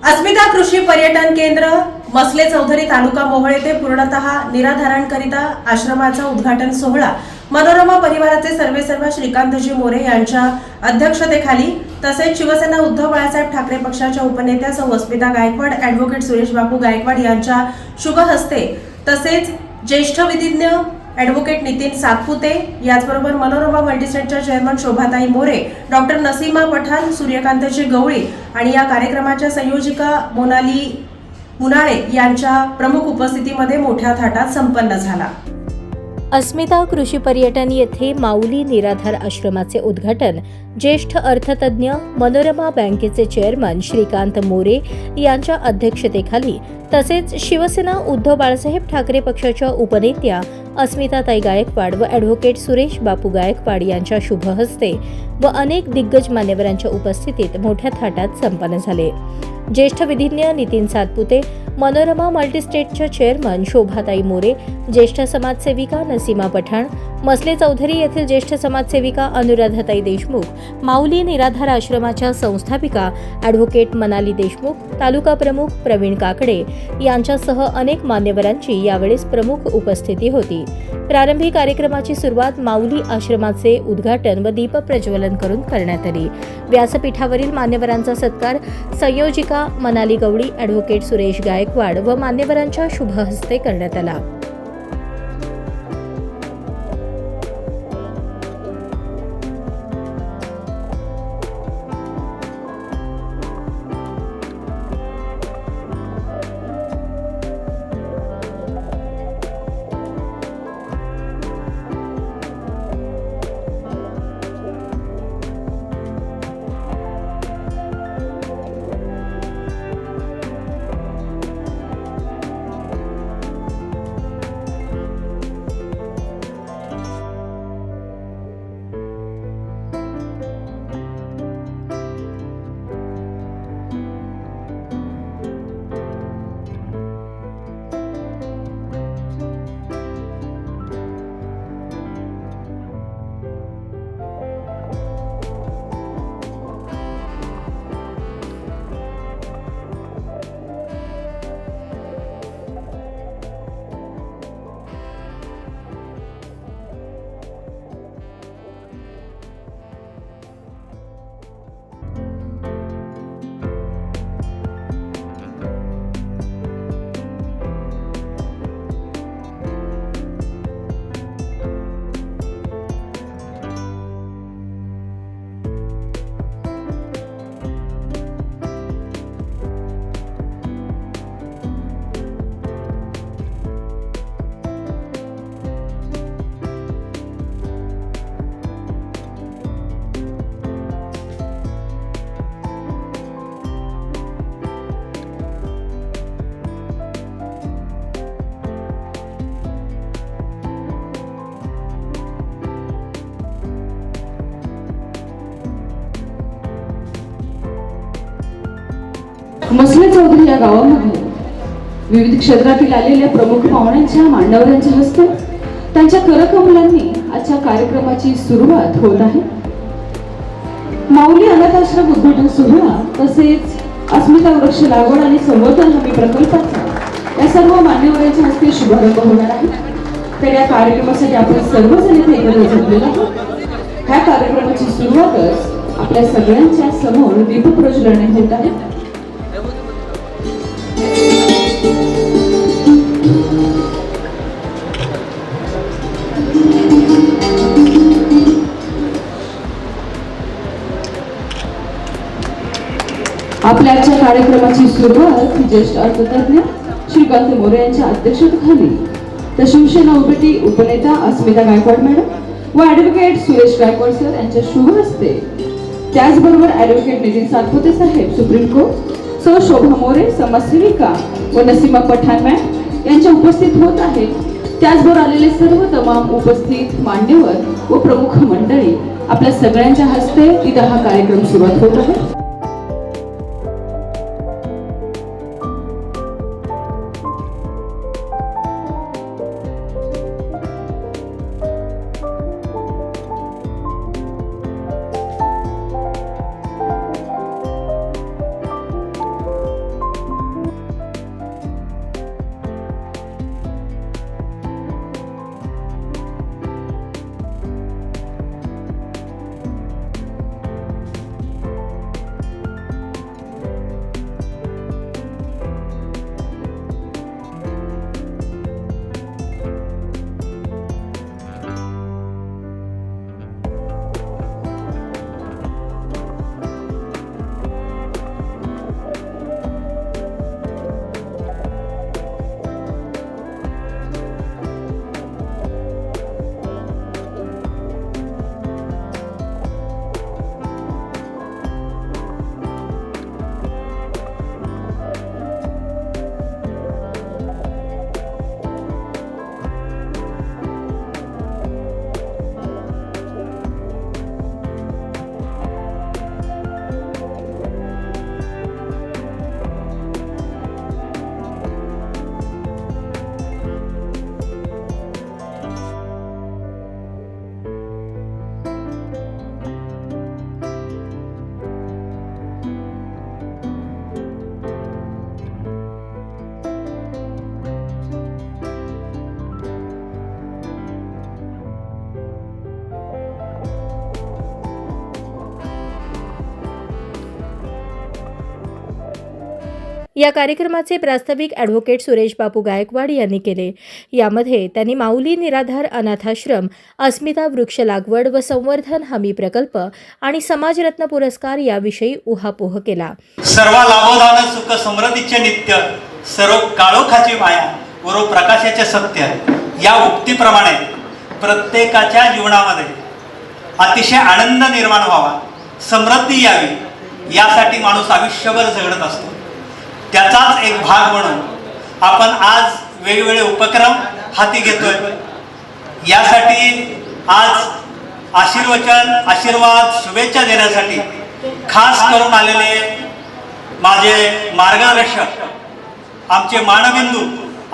अस्मिता कृषी पर्यटन केंद्र मसले चौधरी तालुका मोहोळ येथे पूर्णतः निराधारांकरिता आश्रमाचा उद्घाटन सोहळा मनोरमा परिवाराचे सर्वेसर्वा श्रीकांतजी मोरे यांच्या अध्यक्षतेखाली तसेच शिवसेना उद्धव बाळासाहेब ठाकरे पक्षाच्या उपनेत्या सौ अस्मिता गायकवाड, ॲडव्होकेट सुरेश बापू गायकवाड यांच्या शुभ हस्ते तसेच ज्येष्ठ विधिज्ञ ॲडव्होकेट नितीन सातपुते, याचबरोबर मनोरमा मल्टीस्टेटच्या चेअरमन शोभाताई मोरे, डॉक्टर नसीमा पठाण, सूर्यकांतजी गवळी आणि या कार्यक्रमाच्या संयोजिका मोनाली मुनाळे यांच्या प्रमुख उपस्थितीमध्ये मोठ्या थाटात संपन्न झाला। अस्मिता कृषी पर्यटन येथे माऊली निराधार आश्रमाचे उद्घाटन ज्येष्ठ अर्थतज्ञ मनोरमा बँकेचे चेअरमन श्रीकांत मोरे यांच्या अध्यक्षतेखाली तसेच शिवसेना उद्धव बाळासाहेब ठाकरे पक्षाच्या उपनेत्या अस्मिताताई गायकवाड व ॲडव्होकेट सुरेश बापू गायकवाड यांच्या शुभ हस्ते व अनेक दिग्गज मान्यवरांच्या उपस्थितीत मोठ्या थाटात संपन्न झाले। ज्येष्ठ विधिज्ञ नितीन सातपुते, मनोरमा मल्टीस्टेटच्या चेअरमन शोभाताई मोरे, ज्येष्ठ समाजसेविका नसीमा पठाण, मसले चौधरी येथील ज्येष्ठ समाजसेविका अनुराधाताई देशमुख, माऊली निराधार आश्रमाच्या संस्थापिका ॲडव्होकेट मनाली देशमुख, तालुका प्रमुख प्रवीण काकडे यांच्यासह अनेक मान्यवरांची यावेळेस प्रमुख उपस्थिती होती। प्रारंभी कार्यक्रमाची सुरुवात माऊली आश्रमाचे उद्घाटन व दीपप्रज्वलन करून करण्यात आली। व्यासपीठावरील मान्यवरांचा सत्कार संयोजिका मनाली गवळी, ॲडव्होकेट सुरेश गायकवाड व मान्यवरांच्या शुभ हस्ते करण्यात आला। मसले चौधरी या गावामध्ये विविध क्षेत्रातील आलेल्या प्रमुख पाहुण्यांच्या मान्यवरांच्या हस्ते त्यांच्या करकमलांनी आजच्या कार्यक्रमाची सुरुवात होत आहे। माऊली अनाथ आश्रम उद्घाटन सोहळा तसेच अस्मिता वृक्ष लागवड आणि संवर्धन हमी प्रकल्पाचा या सर्व मान्यवरांच्या हस्ते शुभारंभ होणार आहे। तर या कार्यक्रमासाठी आपण सर्वजण इथे एकत्र जमलेलो आहोत। ह्या कार्यक्रमाची सुरुवातच आपल्या सगळ्यांच्या समोर दीपप्रज्वलन होत आहे। आपल्या आजच्या कार्यक्रमाची सुरुवात ज्येष्ठ अर्थतज्ञ श्रीकांत मोरे यांच्या अध्यक्षतेखाली तर शिवसेना उपनेता अस्मिता गायकवाड मॅडम व ॲडव्होकेट सुरेश गायकवाड सर यांच्या शुभ हस्ते, त्याचबरोबर ॲडव्होकेट नितीन सातपुते साहेब सुप्रीम कोर्ट, सौ शोभा मोरे समाजसेविका व नसीमा पठाण मॅम यांच्या उपस्थित होत आहेत। त्याचबरोबर आलेले सर्व तमाम उपस्थित मान्यवर व प्रमुख मंडळी आपल्या सगळ्यांच्या हस्ते इथं हा कार्यक्रम सुरुवात होत आहे। या कार्यक्रमाचे प्रास्ताविक ॲडव्होकेट सुरेश बापू गायकवाड यांनी केले. यामध्ये त्यांनी माऊली निराधार अनाथाश्रम, अस्मिता वृक्ष लागवड व संवर्धन हमी प्रकल्प आणि समाजरत्न पुरस्कार याविषयी उहापोह केला. सर्व लाभोदान सुख समृद्धीचे नित्य, सर्व काळोखाची माया व प्रकाशाचे सत्य या उक्तीप्रमाणे प्रत्येकाच्या जीवनामध्ये अतिशय आनंद निर्माण व्हावा, समृद्धी यावी यासाठी माणूस आयुष्यभर झगडत असतो. त्याचाच एक भाग म्हणून आपण आज वेगवेगळे उपक्रम हाती घेतोय. यासाठी आज आशीर्वाद शुभेच्छा देण्यासाठी खास करून आलेले माझे मार्गदर्शक, आमचे मानबिंदू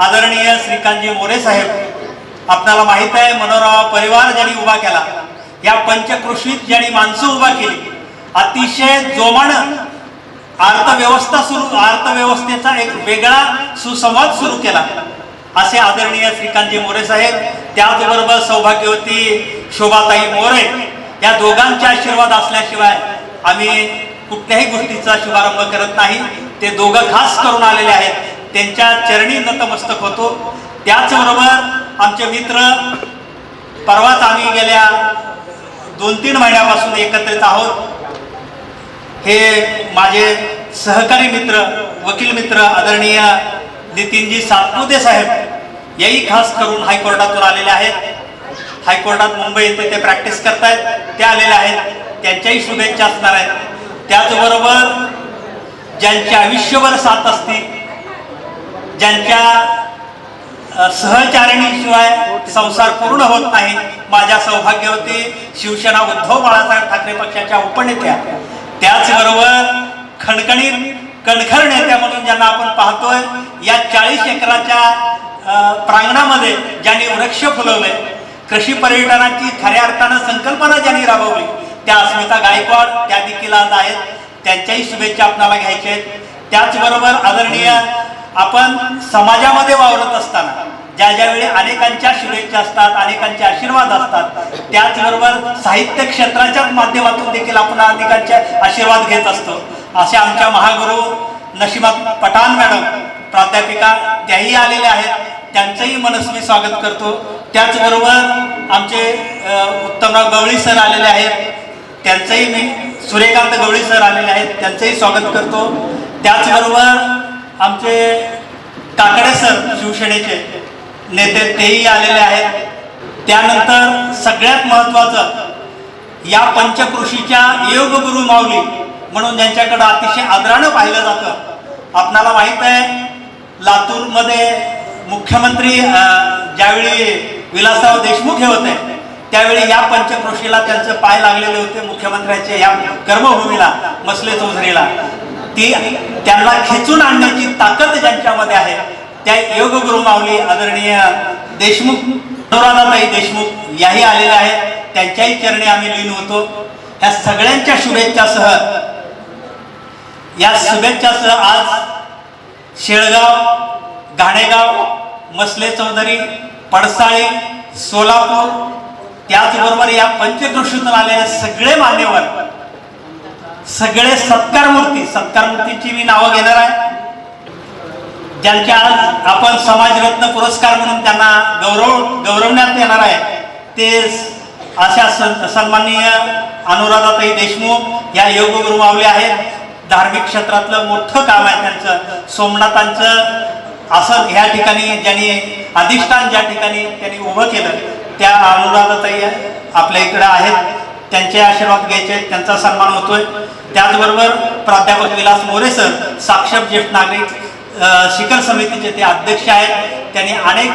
आदरणीय श्रीकांतजी मोरे साहेब. आपल्याला माहित आहे, मनोरमा परिवार ज्यांनी उभा केला, या पंचक्रोशीत ज्यांनी माणसं उभा केली, अतिशय जोमानं अर्थव्यवस्थेचा एक वेगळा सुसंवाद सुरू केला, असे आदरणीय श्रीकांतजी मोरे साहेब. त्याचबरोबर सौभाग्यवती शोभाताई मोरे, या दोघांचे आशीर्वाद असल्याशिवाय आम्ही कुठल्याही गोष्टीचा शुभारंभ करत नाही. ते दोघं खास करून आलेले आहेत, त्यांच्या चरणी नतमस्तक होतो. त्याचबरोबर आमचे मित्र, परवाच आम्ही गेल्या 2-3 महिन्यापासून एकत्रित आहोत. हे माझे सहकारी मित्र, वकील मित्र आदरणीय नितीनजी सातपुते साहेब, याही खास करून हायकोर्टातून आलेले आहेत. हायकोर्टात मुंबई येथे ते प्रॅक्टिस करतायत, ते आलेले आहेत. त्यांच्याही शुभेच्छा असणार आहेत. त्याचबरोबर ज्यांच्या आयुष्यभर साथ असते, ज्यांच्या सहचारिणीशिवाय संसार पूर्ण होत नाही, माझ्या सौभाग्यवती शिवसेना उद्धव बाळासाहेब ठाकरे पक्षाच्या उपनेत्या, त्याचबरोबर खणखणीत कणखर नेत्या म्हणून ज्यांना आपण पाहतोय, या 40 एकराच्या प्रांगणामध्ये ज्यांनी वृक्ष फुलवले, कृषी पर्यटनाची खऱ्या अर्थानं संकल्पना ज्यांनी राबवली, त्या अस्मिता गायकवाड, त्या देखील आज आहेत. त्यांच्याही शुभेच्छा आपल्याला घ्यायच्या आहेत. त्याचबरोबर आदरणीय, आपण समाजामध्ये वावरत असताना ज्यावेळी अनेकांच्या शुभेच्छा असतात, अनेकांचे आशीर्वाद असतात, त्याचबरोबर साहित्य क्षेत्राच्या माध्यमातून देखील आपण अनेकांचे आशीर्वाद घेत असतो. असे आमच्या महागुरू नशिमा पठाण मॅडम, प्राध्यापिका, त्याही आलेल्या आहेत. त्यांचंही मनस्वी स्वागत करतो. त्याचबरोबर आमचे उत्तमराव गवळी सर आलेले आहेत, त्यांचंही मी, सूर्यकांत गवळी सर आलेले आहेत, त्यांचंही स्वागत करतो. त्याचबरोबर आमचे काकडे सर, शिवसेनेचे नेते, तेही आलेले आहेत. त्यानंतर सगळ्यात महत्त्वाचं, या पंचकृषीच्या योगगुरु माऊली म्हणून ज्यांच्याकडे अतिशय आदरानं पाहिलं जातं. आपणाला माहीत आहे, लातूरमध्ये मुख्यमंत्री ज्यावेळी विलासराव देशमुख हे होते, त्यावेळी या पंचक्रोशीला त्यांचे पाय लागलेले होते. मुख्यमंत्र्यांचे या कर्मभूमीला, मसले चौधरीला, त्यांना खेचून आणण्याची ताकद ज्यांच्यामध्ये आहे, त्या योगगुरु माऊली आदरणीय देशमुख, अनुराधाताई देशमुख याही आलेल्या आहेत. त्यांच्याही चरणी आम्ही लीन होतो. ह्या सगळ्यांच्या शुभेच्छासह आज शेळगाव, घाणेगाव, मसले चौधरी, पडसाळी, सोलापूर, त्याचबरोबर या पंचक्रोशीतून आलेले सगळे मान्यवर, सगळे सत्कारमूर्तींची मी नावं घेणार आहे, ज्यांच्या आज आपण समाजरत्न पुरस्कार म्हणून त्यांना गौरवण्यात येणार आहे. ते अशा सन्माननीय अनुराधाताई देशमुख या योगगुरु माऊली आहेत. धार्मिक क्षेत्रातलं मोठं काम आहे त्यांचं. सोमनाथांचं असं ह्या ठिकाणी ज्यांनी अधिष्ठान ज्या ठिकाणी त्यांनी उभं केलं, त्या अनुराधाताई आपल्या इकडे आहेत. त्यांचे आशीर्वाद घ्यायचे, त्यांचा सन्मान होतोय. त्याचबरोबर प्राध्यापक विलास मोरे सर, साक्षर ज्येष्ठ नागरिक शिखर समितीचे ते अध्यक्ष आहेत. त्यांनी अनेक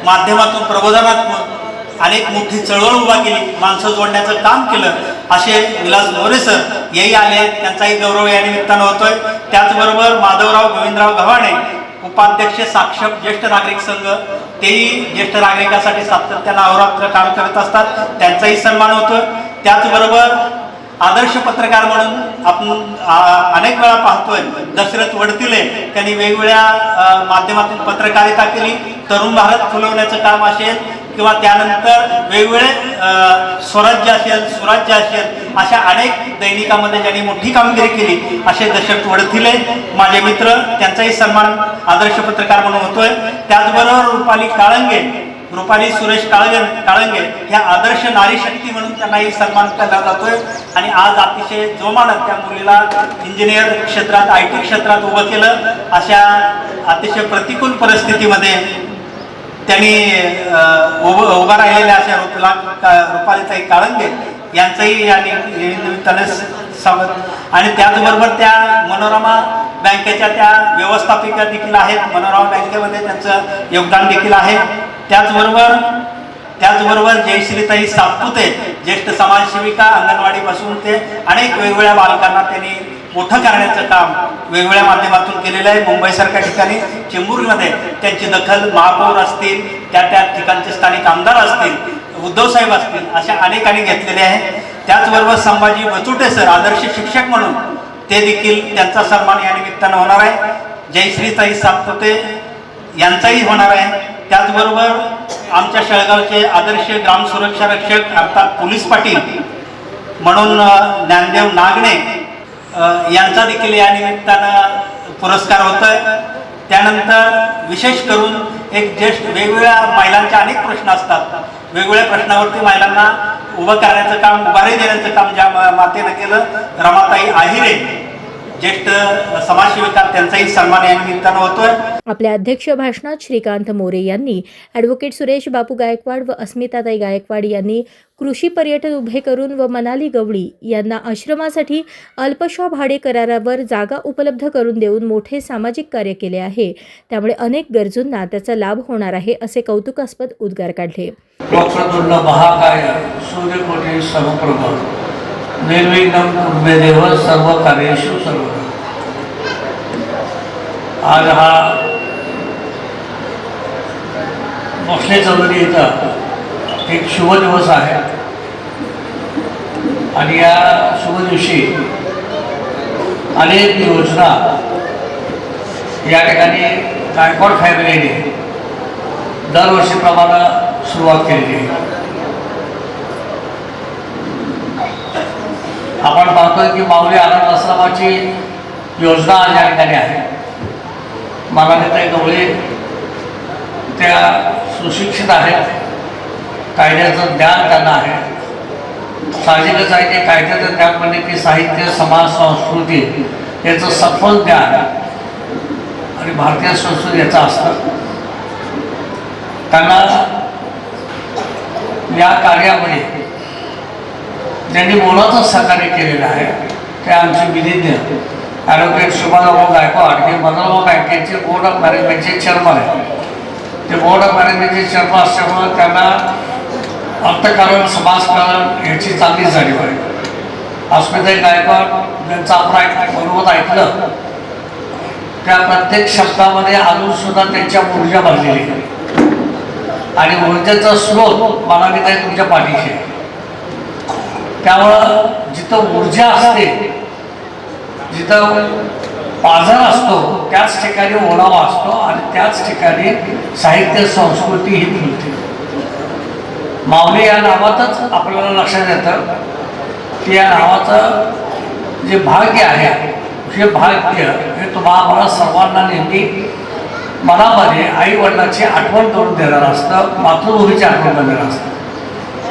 माध्यमातून प्रबोधनात्मक अनेक मोठी चळवळ उभा केली, माणसं जोडण्याचं काम केलं, असे विलास मोरे सर हेही आले. त्यांचाही गौरव या निमित्तानं होतोय. त्याचबरोबर माधवराव गोविंदराव गव्हाणे, उपाध्यक्ष साक्षर ज्येष्ठ नागरिक संघ, तेही ज्येष्ठ नागरिकांसाठी सातत्यानं अहोरात्र काम करत असतात, त्यांचाही सन्मान होतो. त्याचबरोबर आदर्श पत्रकार म्हणून आपण अनेक वेळा पाहतोय दशरथ वडतिले, त्यांनी वेगवेगळ्या माध्यमातून पत्रकारिता केली. तरुण भारत फुलवण्याचं काम असेल किंवा त्यानंतर वेगवेगळे स्वराज्य असेल, सुराज्य असेल, अशा अनेक दैनिकामध्ये ज्यांनी मोठी कामगिरी केली असे दशरथ वडथिले माझे मित्र, त्यांचाही सन्मान आदर्श पत्रकार म्हणून होतोय. त्याचबरोबर रुपाली सुरेश काळंगे ह्या आदर्श नारी शक्ती म्हणून त्यांनाही सन्मान केला जातोय. आणि आज अतिशय जोमानं त्या मुलीला इंजिनियर क्षेत्रात, IT क्षेत्रात उभं केलं. अशा अतिशय प्रतिकूल परिस्थितीमध्ये त्यांनी उभा राहिलेल्या अशा रुपालीताई काळंगे यांचंही या निमित्ताने स्वागत. आणि त्याचबरोबर त्या मनोरमा बँकेच्या त्या व्यवस्थापिका देखील आहेत, मनोरमा बँकेमध्ये त्यांचं योगदान देखील आहे. त्याचबरोबर जयश्रीताई सातपुते, ज्येष्ठ समाजसेविका, अंगणवाडीपासून ते अनेक वेगवेगळ्या बालकांना त्यांनी मोठं करण्याचं काम वेगवेगळ्या माध्यमातून केलेलं आहे. मुंबईसारख्या ठिकाणी चेंबूरमध्ये त्यांची दखल महापौर असतील, त्या ठिकाणचे स्थानिक आमदार असतील, उद्धवसाहेब असतील, अशा अनेकांनी घेतलेले आहे. त्याचबरोबर संभाजी बचुटे सर आदर्श शिक्षक म्हणून ते देखील, त्यांचा सन्मान या निमित्तानं होणार आहे. जयश्रीताई सातपुते यांचाही होणार आहे. त्याचबरोबर आमच्या शेळगावचे आदर्श ग्राम सुरक्षा रक्षक अर्थात पोलीस पाटील म्हणून ज्ञानदेव नागणे यांचा देखील या निमित्तानं पुरस्कार होतोय. त्यानंतर विशेष करून एक ज्येष्ठ, वेगवेगळ्या महिलांचे अनेक प्रश्न असतात, वेगवेगळ्या प्रश्नावरती महिलांना उभं करण्याचं काम, उभारी देण्याचं काम ज्या मातेनं केलं, रमाताई आहिरे ज्येष्ठ समाजसेविका, त्यांचाही सन्मान या निमित्तानं होतोय. आपल्या अध्यक्ष भाषणात श्रीकांत मोरे यांनी ॲडव्होकेट सुरेश बापू गायकवाड व अस्मिताताई गायकवाड यांनी कृषी पर्यटन उभे करून व मनाली गवळी यांना आश्रमासाठी अल्पशा भाडे करारावर जागा उपलब्ध करून देऊन मोठे सामाजिक कार्य केले आहे. त्यामुळे अनेक गरजूंना त्याचा लाभ होणार आहे असे कौतुकास्पद उद्गार काढले. वक्रतुंड महाकाय सूर्यकोटी समप्रभ निर्विघ्नं कुर्मेदेव सर्व कार्येषु सर्वदा. आज हा भोसले चौधरी इथं एक शुभ दिवस आहे आणि या शुभ दिवशी अनेक योजना या ठिकाणी गायकवाड फॅमिलीने दरवर्षीप्रमाणे सुरुवात केलेली आहे. आपण पाहतोय की माऊली आनंद आश्रमाची योजना आज या ठिकाणी आहे. मनालीताई गवळी त्या सुशिक्षित आहेत, कायद्याचं ज्ञान त्यांना आहे. साहजिकच आहे की कायद्याचं ज्ञान म्हणजे की साहित्य, समाज, संस्कृती याचं सखोल ज्ञान आणि भारतीय संस्कृती याचं असतं. त्यांना या कार्यामध्ये ज्यांनी मोलाचं सहकार्य केलेलं आहे ते आमचे विधिज्ञ ॲडव्होकेट सुभाषराव गायकवाड हे मनोरमा बँकेचे बोर्ड ऑफ मॅनेजमेंटचे चेअरमन आहेत. ते बोर्ड ऑफ मॅनेजमेंटचे चेअरमन असल्यामुळं त्यांना अर्थकारण, समाजकारण याची चांगली जाणीव आहे. अस्मिताताई गायकवाड यांचं आपण बरोबर ऐकलं, त्या प्रत्येक शब्दामध्ये अजूनसुद्धा त्यांच्या ऊर्जा भरलेली आहे आणि ऊर्जेचा स्रोत मनालीताई तुमच्या पाठीशी आहे. त्यामुळं जिथं ऊर्जा असते, जिथं बाजार असतो, त्याच ठिकाणी ओलावा असतो आणि त्याच ठिकाणी साहित्य, संस्कृती ही फुलते. माऊली या नावातच आपल्याला लक्षात येतं की या नावाचं जे भाग्य आहे, हे भाग्य हे तुम्हाला सर्वांना नेहमी मनामध्ये आई वडिलांची आठवण करून देणारं असतं, मातृभूमीची आठवण देणारं असतं.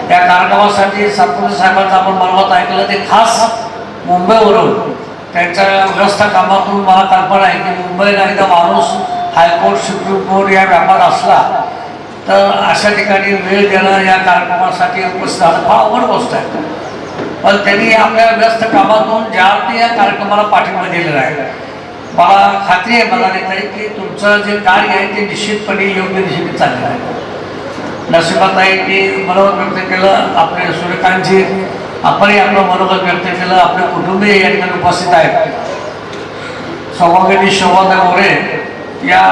या कार्यक्रमासाठी सातपुते साहेबांचं आपण मनवत ऐकलं, ते खास मुंबईवरून त्यांच्या व्यस्त कामातून मला कल्पना आहे की मुंबईला एकदा माणूस हायकोर्ट, सुप्रीम कोर्ट या व्यापार असला तर अशा ठिकाणी वेळ देणं या कार्यक्रमासाठी उपस्थित झालं फार अवघड गोष्ट आहे. पण त्यांनी आपल्या व्यस्त कामातून ज्या या कार्यक्रमाला पाठिंबा दिलेला आहे. मला खात्री आहे मनालीताई की तुमचं जे कार्य आहे ते निश्चितपणे योग्य दिशेने चाललेलं आहे. नसिबाताईंनी मनोगत व्यक्त केलं, आपले सूर्यकांतजी आपणही आपलं मनोगत व्यक्त केलं, आपले कुटुंबीय या ठिकाणी उपस्थित आहेत. सौभाग्यवती शोभाताई मोरे या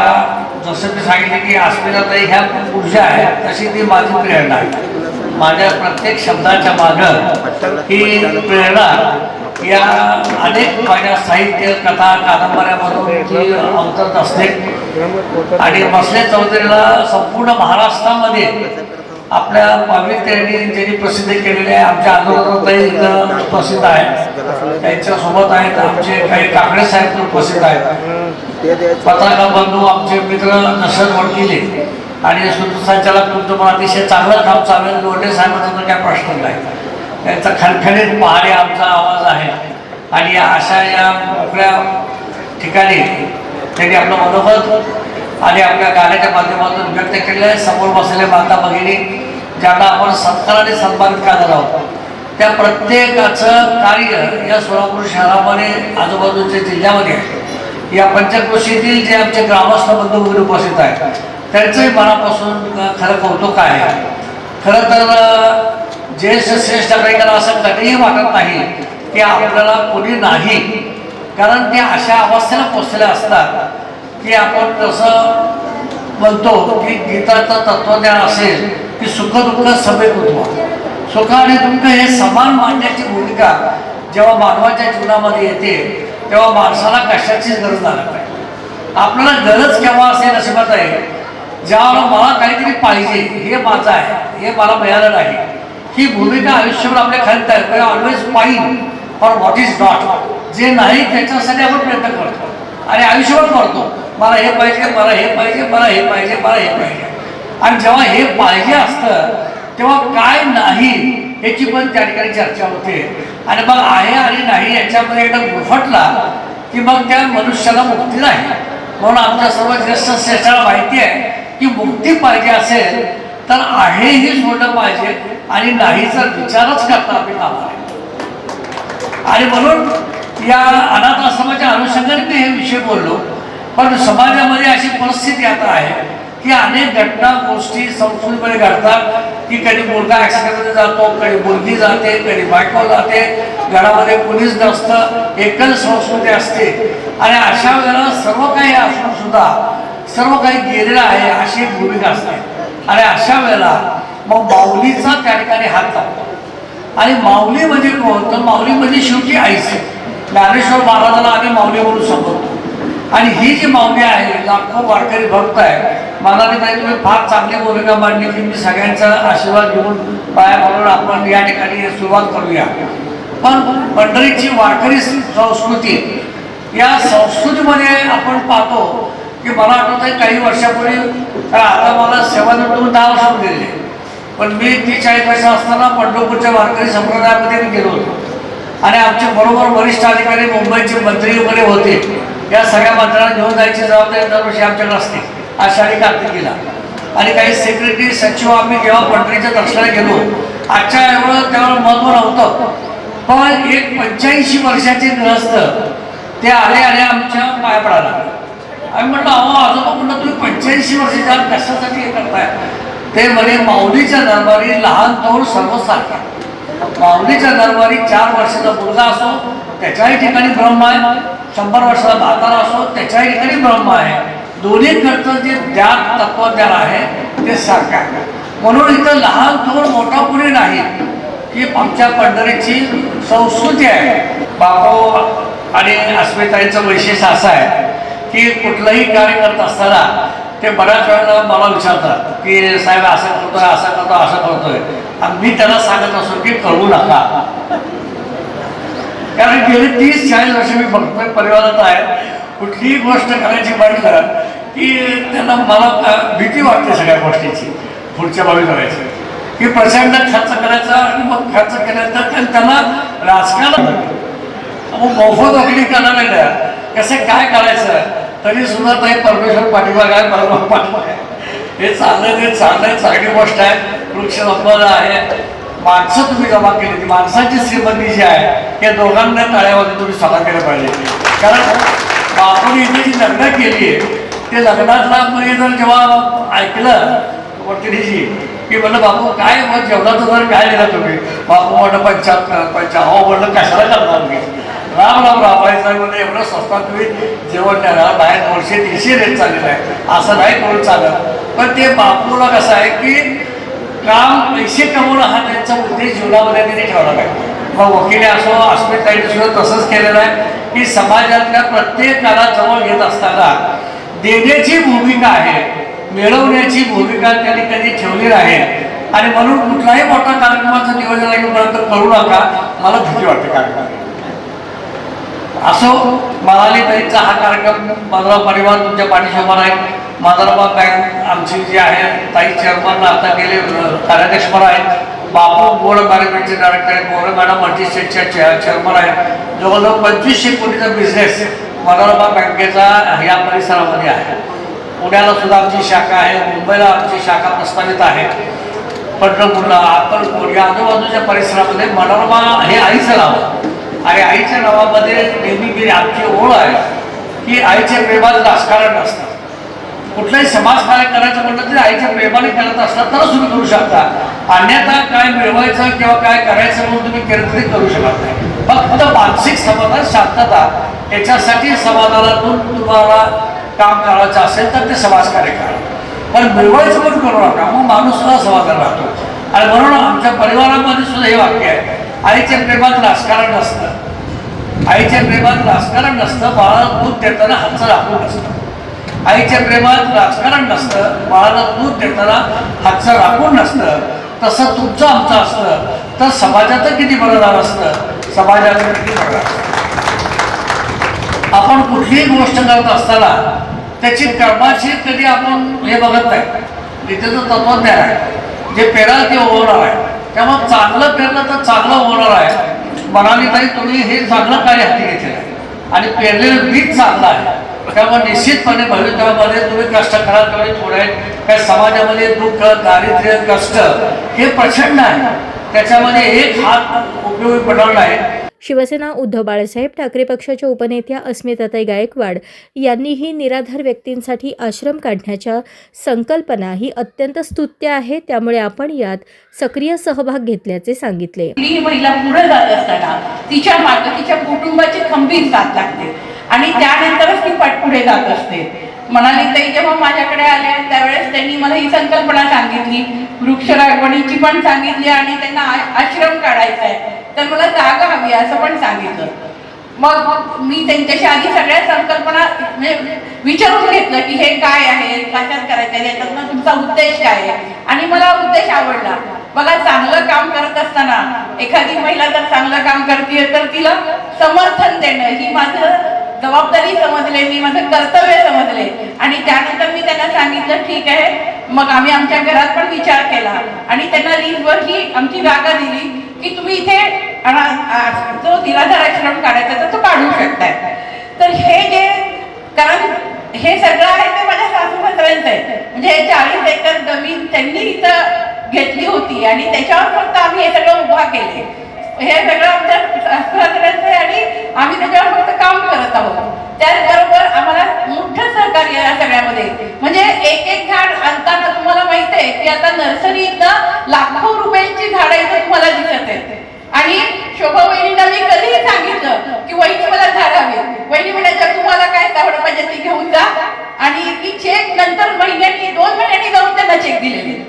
जसं मी सांगितले की अस्मिताताई ह्या ऊर्जा आहे, तशी ती माझी प्रेरणा आहे. माझ्या प्रत्येक शब्दाच्या मागं ही प्रेरणा या अनेक माझ्या साहित्य, कथा, कादंबऱ्यामधून ती अवतरत असते. आणि भोसले चौधरीला संपूर्ण महाराष्ट्रामध्ये आपल्या पावित्र्याने ज्यांनी प्रसिद्ध केलेले आहे, आमच्या आंदोलनातही इथं प्रसिद्ध आहेत, त्यांच्यासोबत आहेत आमचे काही काकडे साहेब प्रसिद्ध आहेत, पत्रकार बंधू आमचे मित्र दशरथ वडकिले आणि सूत्रसंचालक तुमचं पण अतिशय चांगलं काम चालू आहे. लोटे साहेबांचा तर काय प्रश्न नाही, त्यांचा खणखणीत पहाडे आमचा आवाज आहे आणि अशा या मोकळ्या ठिकाणी त्यांनी आपलं मनोगत आणि आपल्या गाण्याच्या माध्यमातून व्यक्त केलेलं आहे. समोर बसलेल्या माता भगिनी ज्यांना आपण सत्काराने सन्मानित करणार आहोत, त्या प्रत्येकाचं कार्य या सोलापूर शहरामध्ये आजूबाजूच्या जिल्ह्यामध्ये आहे. या पंचक्रोशीतील जे आमचे ग्रामस्थ बंधू वगैरे उपस्थित आहेत त्यांचंही मनापासून खरं कौतुक आहे. खरं तर ज्येष्ठ श्रेष्ठ नागरिकांना असं कधीही वाटत नाही की आपल्याला कोणी नाही, कारण ते अशा अवस्थेला पोचलेले असतात की आपण तसं म्हणतो की गीताचं तत्वज्ञान असेल की सुखदुःख समेकुत्व, सुख आणि दुःख हे समान मानण्याची भूमिका जेव्हा मानवाच्या जीवनामध्ये येते तेव्हा माणसाला कशाचीच गरज लागत नाही. आपल्याला गरज केव्हा असे नशिबात आहे ज्यावेळेला मला काहीतरी पाहिजे, हे माझं आहे, हे मला मिळालं नाही, ही भूमिका आयुष्यभर आपल्या खाली आहे. Always fine for what is not, जे नाही त्याच्यासाठी आपण प्रयत्न करतो आणि आयुष्यभर करतो, मला हे पाहिजे, मला हे पाहिजे, मला हे पाहिजे, मला हे पाहिजे. आणि जेव्हा हे पाहिजे असतं तेव्हा काय नाही याची पण त्या ठिकाणी चर्चा होते आणि मग आहे आणि नाही याच्यामध्ये एकदा गुरफटला की मग त्या मनुष्याला मुक्ती नाही. म्हणून आमच्या सर्व ज्येष्ठ श्रेष्ठांना माहिती आहे की मुक्ती पाहिजे असेल तर आहेही सोडलं पाहिजे आणि नाहीचा विचारच करता आपली कामा आहे. आणि म्हणून या अनाथ आश्रमाच्या अनुषंगाने मी हे विषय बोललो. पण समाजामध्ये अशी परिस्थिती आता आहे की अनेक घटना गोष्टी संस्कृतीमध्ये घडतात की कधी मुलगा ॲक्सिडेंटमध्ये जातो, कधी मुलगी जाते, कधी बायको जाते, घरामध्ये कोणीच नसतं, एकल संस्कृती असते आणि अशा वेळेला सर्व काही असून सुद्धा सर्व काही गेलेलं आहे अशी एक भूमिका असते. आणि अशा वेळेला मग माऊलीचा त्या ठिकाणी हात लागतो. आणि माऊली म्हणजे कोण, तर माऊली म्हणजे शेवटी आईच. ज्ञानेश्वर महाराजांना आम्ही माऊली म्हणून समजतो आणि ही जी माऊली आहे, लाखो वारकरी भक्त आहे. मला नाही तुम्ही फार चांगली भूमिका मांडली की मी सगळ्यांचा आशीर्वाद घेऊन पाया पडून आपण या ठिकाणी सुरुवात करूया. पण पंढरीची वारकरी संस्कृती, या संस्कृतीमध्ये आपण पाहतो की मला आठवत आहे काही वर्षापूर्वी, आता मला सेवानिवृत्त 10 वर्ष गेले, पण मी 40 वर्ष असताना पंढरपूरच्या वारकरी संप्रदायामध्ये मी गेलो होतो आणि आमचे बरोबर वरिष्ठ अधिकारी मुंबईचे मंत्री वगैरे होते. या सगळ्या मंत्र्यांना घेऊन जायची जबाबदारी दरवर्षी आमच्याकडे असते आषाढी कार्तिकीला. आणि काही सेक्रेटरी सचिव आम्ही जेव्हा पंढरीच्या दर्शनाला गेलो, आजच्या एवढं त्यावर महत्त्व नव्हतं, पण एक 85 वर्षाचे गृहस्थ ते आले आणि आमच्या पाया पडायला. आम्ही म्हटलं अहो आजोबा म्हणलं तुम्ही 85 वर्षाच्या कशासाठी हे करताय? ते म्हणे माऊलीच्या दरबारी लहान थोर सर्वसारखा. माऊलीच्या दरबारी 4 वर्षाचा मुलगा असो त्याच्याही ठिकाणी ब्रह्म आहे, 100 वर्षाचा म्हातारा असो त्याच्याही ठिकाणी ब्रह्म आहे. दोन्हीकडचं जे ज्ञान तत्वज्ञान आहे ते सारखं आहे. म्हणून इथं लहान थोर मोठा कुणी नाही, ही आमच्या पंढरीची संस्कृती आहे. बापू आणि अस्मिताईंचं वैशिष्ट्य असं आहे की कुठलंही कार्य करत असताना ते बऱ्याच वेळेला मला विचारतात की साहेब असं करतोय, असं करतो, असं करतोय. आणि मी त्यांना सांगत असतो की करू नका, कारण गेली 30-40 वर्ष मी बघतोय परिवारात आहे. कुठलीही गोष्ट करायची म्हटलं की त्यांना मला भीती वाटते सगळ्या गोष्टीची, पुढच्या बाजू करायची की प्रचंड खर्च करायचा आणि मग खर्च केल्यानंतर त्यांना राजकारण मोफत वगैरे करायला लागल्या कसं काय करायचं तरी सुद्धा काही परमेश्वर पाठिंबा काय परवा पाठिंबा हे चाललंय, ते चाललंय, चांगली गोष्ट आहे. वृक्ष संपदा आहे, माणसं तुम्ही जमा केली, ती माणसाची श्रीमंती जी आहे या दोघांना टाळ्यामध्ये तुम्ही सभा केलं पाहिजे. कारण बापूने इथे जी लग्न केली आहे ते लग्नातला मी जर जेव्हा ऐकलं वकिलीची की म्हणलं बापू काय मग जेवणाचं जर काय दिलं तुम्ही, बापू म्हणलं 75 हो म्हणलं कशाला करणार मी, राम राम राबायचा म्हणजे एवढं स्वस्तात तुम्ही जेवण द्यायला बाहेर 200-300 रेट चाललेलं आहे, असं नाही करून चालत. पण ते बापूला कसं आहे की काम पैसे कमवणं हा त्यांचा उद्देश जीवनामध्ये त्यांनी ठेवला पाहिजे. मग वकिले असो, अस्मिताईने सुद्धा तसंच केलेलं आहे की समाजातल्या प्रत्येकाला जवळ घेत असताना देण्याची भूमिका आहे, मिळवण्याची भूमिका त्यांनी कधी ठेवली आहे. आणि म्हणून कुठल्याही मोठ्या कार्यक्रमाचं नियोजन येईपर्यंत करू नका, मला भीती वाटते कार्यक्रम. असो, म्हणाली तरीचा हा कार्यक्रम माझा परिवार तुमच्या पाठीशी उभा आहे. मदरबा बँक आमची जी आहे, ताई चेअरमन आता गेले कार्याध्यक्ष आहेत, बापू बोर्ड मॅनेजमेंटचे डायरेक्टर आहेत, मोरे मॅडम मल्टीस्टेटच्या चेअरमन आहेत. जवळजवळ 2500 कोटीचा बिझनेस मदरबा बँकेचा या परिसरामध्ये आहे. पुण्याला सुद्धा आमची शाखा आहे, मुंबईला आमची शाखा प्रस्तावित आहे, पंढरपूरला, अक्कलकोट या आजूबाजूच्या परिसरामध्ये मनोरमा हे आईचं नाव आहे. आणि आईच्या नावामध्ये नेहमी आमची ओळ आहे की आईच्या प्रेमात राजकारण नसतं. कुठलाही समाजकार्य करायचं म्हटलं तरी आईच्या प्रेमाने करत असलं तरच तुम्ही करू शकता. अन्यथा काय मिळवायचं किंवा काय करायचं म्हणून तुम्ही केलं तरी करू शकत नाही. फक्त मानसिक समाधान, शांतता, याच्यासाठी समाधानातून तुम्हाला काम करायचं असेल तर ते समाजकार्य करा. पण मिळवायचं पण करू नका, मग माणूस असमाधान राहतो. आणि म्हणून आमच्या परिवारामध्ये सुद्धा हे वाक्य आहे, आईच्या प्रेमात राजकारण नसतं. आईच्या प्रेमात राजकारण नसतं, बाळाला दूध देताना हातचं राखून नसतं. आईच्या प्रेमात राजकारण नसतं, बाळाला दूध देताना हातचं राखून नसतं. तसं तुमचं आमचं असतं तर समाजाचं किती बरंदार असतं, समाजाचं किती बरं असतं. आपण कुठलीही गोष्ट करत असताना त्याची कर्माची कधी आपण हे बघत नाही. गीतेचं तत्वज्ञान आहे, जे पेराल ते होणार आहे. त्यामुळे चांगलं पेरलं तर चांगलं होणार आहे. म्हणाली ताई तुम्ही हे चांगलं कार्य हाती घेतलेलं आहे आणि पेरलेलं बीज चांगलं आहे. त्यामुळे निश्चितपणे भविष्यामध्ये तुम्ही कष्ट कराल तेवढे थोडे आहेत. काय समाजामध्ये दुःख, दारिद्र्य, कष्ट हे प्रचंड आहे. त्याच्यामध्ये एक हात उपयोगी पडणार नाही. शिवसेना उद्धव बाळासाहेब ठाकरे पक्षाच्या उपनेत्या अस्मिताताई गायकवाड यांनीही निराधार व्यक्तींसाठी आश्रम काढण्याच्या संकल्पना ही अत्यंत स्तुत्य आहे, त्यामुळे आपण यात सक्रिय सहभाग घेतल्याचे सांगितले. ही महिला पुढे जात असताना तिच्या मागे तिच्या कुटुंबाची खंबीर साथ लागते आणि त्यानंतरच ती पुढे जात असते. म्हणाली ताई जेव्हा माझ्याकडे आल्या त्यावेळेस त्यांनी मला ही संकल्पना सांगितली, वृक्ष लागवडीची पण सांगितली आणि त्यांना आश्रम काढायचा आहे तर मला जागा हवी असं पण सांगितलं. मग मी त्यांच्याशी आधी सगळ्या संकल्पना म्हणजे विचारून घेतलं की हे काय आहे, कशात करायचं आहे, याच्यातनं तुमचा उद्देश काय आहे. आणि मला उद्देश आवडला. बघा, चांगलं काम करत असताना एखादी महिला जर चांगलं काम करते तर तिला समर्थन देणं ही माझं जबाबदारी समजले, मी माझं कर्तव्य समजले. आणि त्यानंतर मी त्यांना सांगितलं ठीक आहे. मग आम्ही आमच्या घरात पण विचार केला आणि त्यांना लीजवर ही आमची जागा दिली की तुम्ही इथे जो निराधार आश्रम काढायचा तर तो काढू शकताय. तर हे जे कारण हे सगळं आहे ते माझ्या सासूसासऱ्यांचं आहे. म्हणजे 40 एकर जमीन त्यांनी इथं घेतली होती आणि त्याच्यावर फक्त आम्ही हे सगळं उभा केले. हे सगळं आमच्या सासूसासऱ्यांचं आहे आणि आम्ही त्याच्यावर फक्त काम करत आहोत. त्याचबरोबर आम्हाला मोठं सहकार्य या सगळ्यामध्ये. म्हणजे एक एक झाड आणताना तुम्हाला माहित आहे की आता नर्सरीतनं लाखो रुपयांची झाडं इथं तुम्हाला दिसत आहेत. आणि शोभा वहिनींना मी कधीही सांगितलं की वहिनी मला झाड हवे. वहिनी म्हणायचं तुम्हाला काय झाडं पाहिजे ती घेऊन जा. आणि ती चेक नंतर महिन्यांनी 2 महिन्यांनी जाऊन त्यांना चेक दिलेले.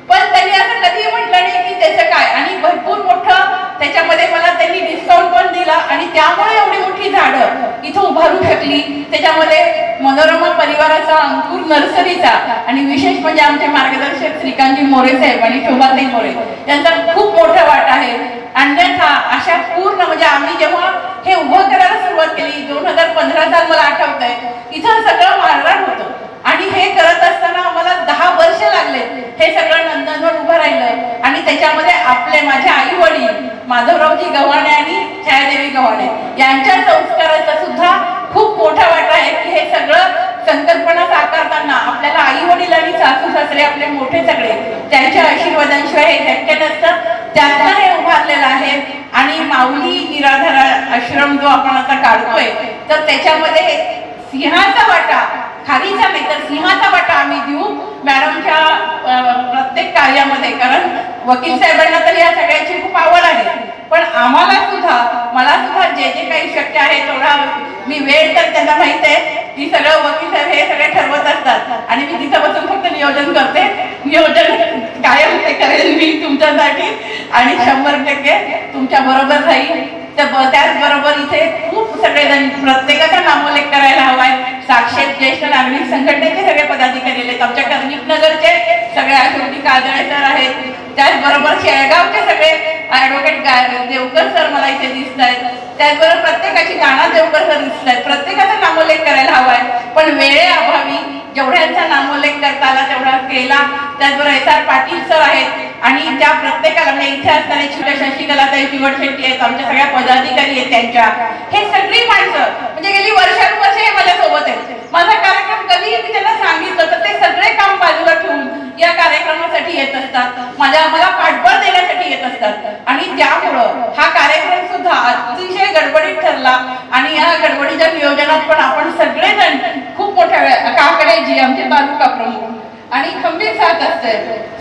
पण त्यांनी असं कधीही म्हटलं नाही की त्याचं काय. आणि भरपूर मोठं त्याच्यामध्ये मला त्यांनी डिस्काउंट पण दिला आणि त्यामुळे एवढी मोठी झाडं इथं उभारू शकली. त्याच्यामध्ये मनोरमा परिवाराचा, अंकुर नर्सरीचा आणि विशेष म्हणजे आमचे मार्गदर्शक श्रीकांतजी मोरे साहेब आणि शोभाताई मोरे यांचा खूप मोठा वाटा आहे. अन्यथा अशा पूर्ण म्हणजे आम्ही जेव्हा हे उभं करायला सुरुवात केली 2015 साल मला आठवत आहे, इथं सगळं मारणार होतं. आणि हे करत असताना आम्हाला 10 वर्ष लागले. हे सगळं नंदनवर उभं राहिलं आणि त्याच्यामध्ये आपले माझे आई वडील माधवरावजी गव्हाणे आणि छायादेवी गव्हाणे यांच्या संस्काराचा सुद्धा खूप मोठा वाटा आहे की हे सगळं संकल्पना साकारताना आपल्याला आई वडील आणि सासू सासरे आपले मोठे सगळे त्यांच्या आशीर्वादांशिवाय हे शक्य नसतं. त्यातनं हे उभारलेलं आहे. आणि माऊली निराधार आश्रम जो आपण आता काढतोय तर त्याच्यामध्ये सिंहाचा वाटा, खारीचा नाही तर सिंहाचा वाटा आम्ही देऊ मॅडमच्या प्रत्येक कार्यामध्ये. कारण वकील साहेबांना तर या सगळ्याची खूप आवड आहे. पण आम्हाला सुद्धा, मला सुद्धा जे जे काही शक्य आहे तेवढा मी वेळ तर त्यांना माहित आहे की सगळं वकील साहेब हे सगळे ठरवत असतात आणि मी तिथं बसून फक्त नियोजन करते. नियोजन कायम ते करेल मी तुमच्यासाठी आणि 100% तुमच्या बरोबर राहील. त्याचबरोबर इथे खूप सगळेजण प्रत्येकाचा नामोल्लेख करायला हवाय. साक्षेत ज्येष्ठ नागरिक संघटनेचे सगळे पदाधिकारी आहेत, आमच्या कर्णिक नगरचे सगळे अशोकी काजळे सर आहेत, त्याचबरोबर शेळगावचे सगळे ॲडव्होकेट देवकर सर मला इथे दिसत आहेत, त्याचबरोबर प्रत्येकाची नाना देवकर सर दिसत आहेत. प्रत्येकाचा नामोल्लेख करायला हवा आहे, पण वेळेअभावी जेवढ्यांचा नामोल्लेख करता आला तेवढा केला. त्याचबरोबर SR पाटील सर आहेत आणि त्या प्रत्येकाला म्हणजे इथे असणारे शशिकलाताई चिवडशेट्टी आहेत, आमच्या सगळ्या पदाधिकारी आहेत, त्यांच्या हे सगळी माणसं म्हणजे गेली वर्षानुवर्षे हे माझ्यासोबत आहेत. माझा कार्यक्रम कधीही मी त्यांना सांगितलं तर ते सगळे काम बाजूला ठेवून या कार्यक्रमासाठी येत असतात, मला पाठबळ देण्यासाठी येत असतात. आणि त्यामुळं हा कार्यक्रम सुद्धा अतिशय गडबडीत ठरला आणि या गडबडीच्या नियोजनात पण आपण सगळेजण खूप मोठ्या काकडेजी आमचे तालुका प्रमुख आणि खंबीर साथ असते,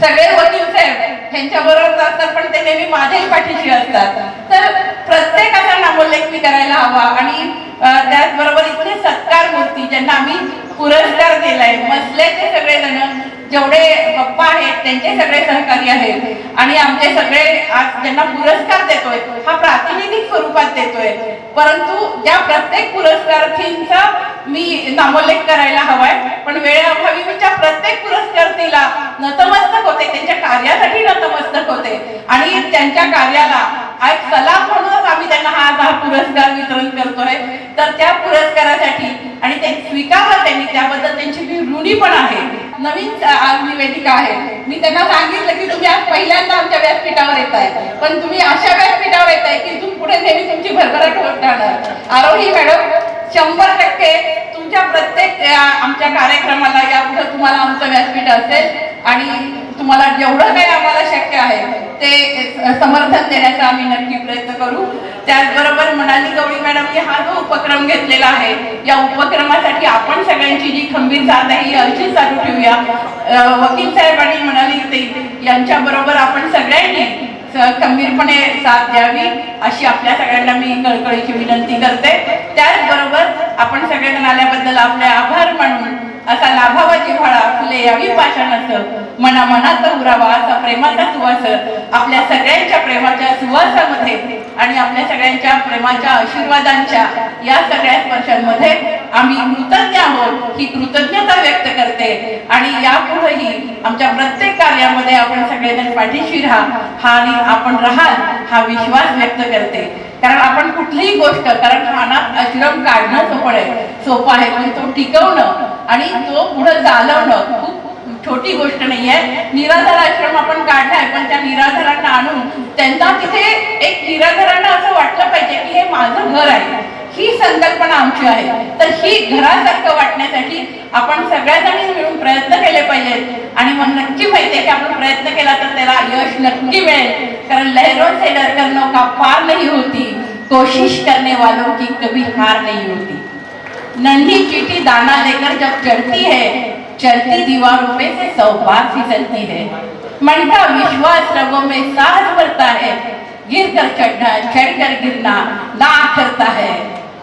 सगळे वकील साहेब यांच्या बरोबर असतात, पण ते नेहमी माझ्याही पाठीशी असतात. तर प्रत्येकाचा नामोल्लेख मी करायला हवा. आणि त्याचबरोबर इथले सत्कार मूर्ती ज्यांना आम्ही पुरस्कार दिलाय, मसल्याचे सगळेजण जेवढे पप्पा आहेत त्यांचे सगळे सहकारी आहेत आणि आमचे सगळे आज ज्यांना पुरस्कार देतोय हा प्रातिनिधिक स्वरूपात देतोय, परंतु त्या प्रत्येक पुरस्कारार्थींचा मी नामोल्लेख करायला हवाय. पण वेळेअभावी मी त्या प्रत्येक पुरस्कारार्थीला नतमस्तक होते, त्यांच्या कार्यासाठी नतमस्तक होते आणि त्यांच्या कार्याला एक सलाम म्हणूनच आम्ही त्यांना हा पुरस्कार वितरण करतोय. तर त्या पुरस्कारासाठी आणि ते स्वीकारलं त्यांनी, त्याबद्दल त्यांची मी ऋणी पण आहे. नवीन आज निवेदिका आहे, मी त्यांना सांगितलं की तुम्ही आज पहिल्यांदा आमच्या व्यासपीठावर येत आहे, पण तुम्ही अशा व्यासपीठावर येत आहे की इथून पुढे नेहमी तुमची भरभराट होत राहणार. आरोही मॅडम 100% तुमच्या प्रत्येक आमच्या कार्यक्रमाला यापुढे तुम्हाला आमचं व्यासपीठ असेल आणि तुम्हाला जेवढं काही आम्हाला शक्य आहे ते समर्थन देण्याचा आम्ही नक्की प्रयत्न करू. त्याचबरोबर मनाली गवळी मॅडमने हा जो उपक्रम घेतलेला आहे, या उपक्रमासाठी आपण सगळ्यांची जी खंबीर साथ आहे ही अशीच चालू ठेवूया. वकील साहेब आणि मनाली यांच्या बरोबर आपण सगळ्यांनी खंबीरपणे साथ द्यावी अशी आपल्या सगळ्यांना मी कळकळीची विनंती करते. त्याचबरोबर आपण सगळेजण आल्याबद्दल आपले आभार मानून असा लाभावा जिव्हाळा फुले यावी पाषाणाचं मनामनात उरावा असा प्रेमाचा सुवास आपल्या सगळ्यांच्या प्रेमाच्या सुवासामध्ये आणि आपल्या सगळ्यांच्या प्रेमाच्या आशीर्वादांच्या या सगळ्या स्पर्शांमध्ये आम्ही कृतज्ञ आहोत ही कृतज्ञता व्यक्त करते. आणि यापुढेही आमच्या प्रत्येक कार्यामध्ये आपण सगळेजण पाठीशी राहा आणि आपण राहाल हा विश्वास व्यक्त करते. कारण आपण कुठलीही गोष्ट, कारण अनाथ आश्रम काढणं सोपं आहे, पण तो टिकवणं आणि तो पुढे चालवणं खूप छोटी गोष्ट नाहीये. निराधार आश्रम आपण काढलाय, पण त्या निराधारांना आणून त्यांना तिथे एक निराधारांना असं वाटलं पाहिजे की हे माझं घर आहे, ही संकल्पना आमची आहे. तर ही घरासारखं वाटण्यासाठी आपण सगळ्यांनी मिळून प्रयत्न केले पाहिजेत आणि मग नक्की माहितीये की आपण प्रयत्न केला तर त्याला यश नक्की मिळेल. कारण लहरों से डरकर नौका पार नहीं होती, कोशिश करने वालों की कभी हार नहीं होती. नन्ही चीटी दाना लेकर जब चढ़ती है, चलती दीवारों पे से 100 बार फिसलती है. मनता विश्वास रगों में साहस भरता है, गिर कर चढ़ना चढ़कर गिरना ना करता है.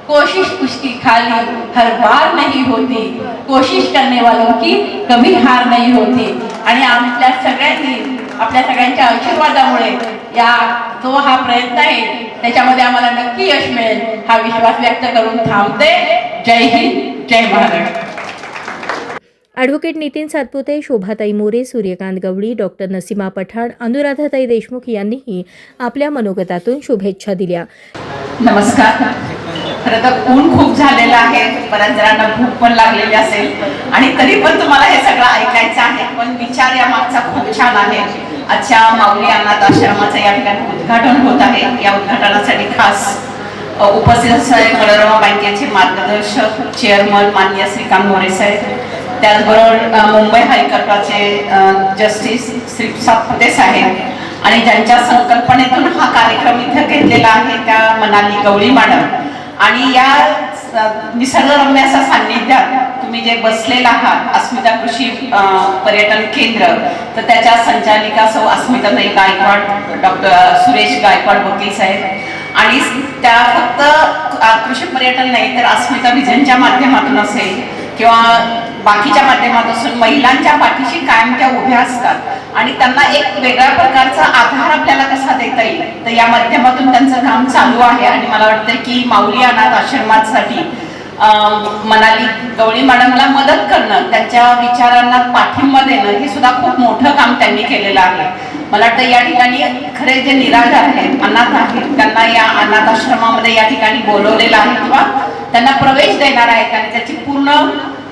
कोशिश उसकी खाली हर बार नहीं होती, कोशिश करने वालों की कभी हार नहीं होती. आणि आपल्या सगळ्यांनी आपल्या सगळ्यांच्या आशीर्वादामुळे या जो हा प्रयत्न आहे त्याच्यामध्ये आम्हाला नक्की यश मिळेल हा विश्वास व्यक्त करून थांबते. जय हिंद, जय महाराष्ट्र. ॲडव्होकेट नितीन सातपुते, शोभाताई मोरे, सूर्यकांत गवळी, डॉक्टर नसीमा पठाण, अनुराधाताई देशमुख यांनीही आपल्या मनोगतातून शुभेच्छा दिल्या. नमस्कार. खरं तर ऊन खूप झालेलं आहे, बऱ्याच जणांना भूक पण लागलेली असेल आणि तरी पण तुम्हाला हे सगळं ऐकायचं आहे. पण विचार या मागचा खूप छान आहे. आजच्या माऊली अनाथ आश्रमाचं या ठिकाणी उद्घाटन होत आहे. या उद्घाटनासाठी खास उपस्थित असणारे मनोरमा बँकेचे मार्गदर्शक चेअरमन माननीय श्रीकांत मोरे साहेब, त्याचबरोबर मुंबई हायकोर्टाचे जस्टिस श्री सातपुते साहेब आणि ज्यांच्या संकल्पनेतून हा कार्यक्रम इथे घेतलेला आहे त्या मनाली गवळी मॅडम. आणि या निसर्गरम्य अशा सान्निध्यात तुम्ही जे बसलेला आहात अस्मिता कृषी पर्यटन केंद्र, तर त्याच्या संचालिका सौ अस्मिताताई गायकवाड, डॉक्टर सुरेश गायकवाड वकील साहेब आणि त्या फक्त कृषी पर्यटन नाही तर अस्मिता विजनच्या माध्यमातून असेल किंवा बाकीच्या माध्यमातून महिलांच्या पाठीशी कायम त्या उभ्या असतात आणि त्यांना एक वेगळ्या प्रकारचा आधार आपल्याला कसा देता येईल तर या माध्यमातून त्यांचं काम चालू आहे. आणि मला वाटतं की माऊली अनाथ आश्रमासाठी मनाली गवळी मॅडमला मदत करणं, त्यांच्या विचारांना पाठिंबा देणं हे सुद्धा खूप मोठं काम त्यांनी केलेलं आहे. मला वाटतं या ठिकाणी खरे जे निराधार आहेत, अनाथ आहेत, त्यांना या अनाथ आश्रमामध्ये या ठिकाणी बोलवलेलं आहे किंवा त्यांना प्रवेश देणार आहेत आणि त्याची पूर्ण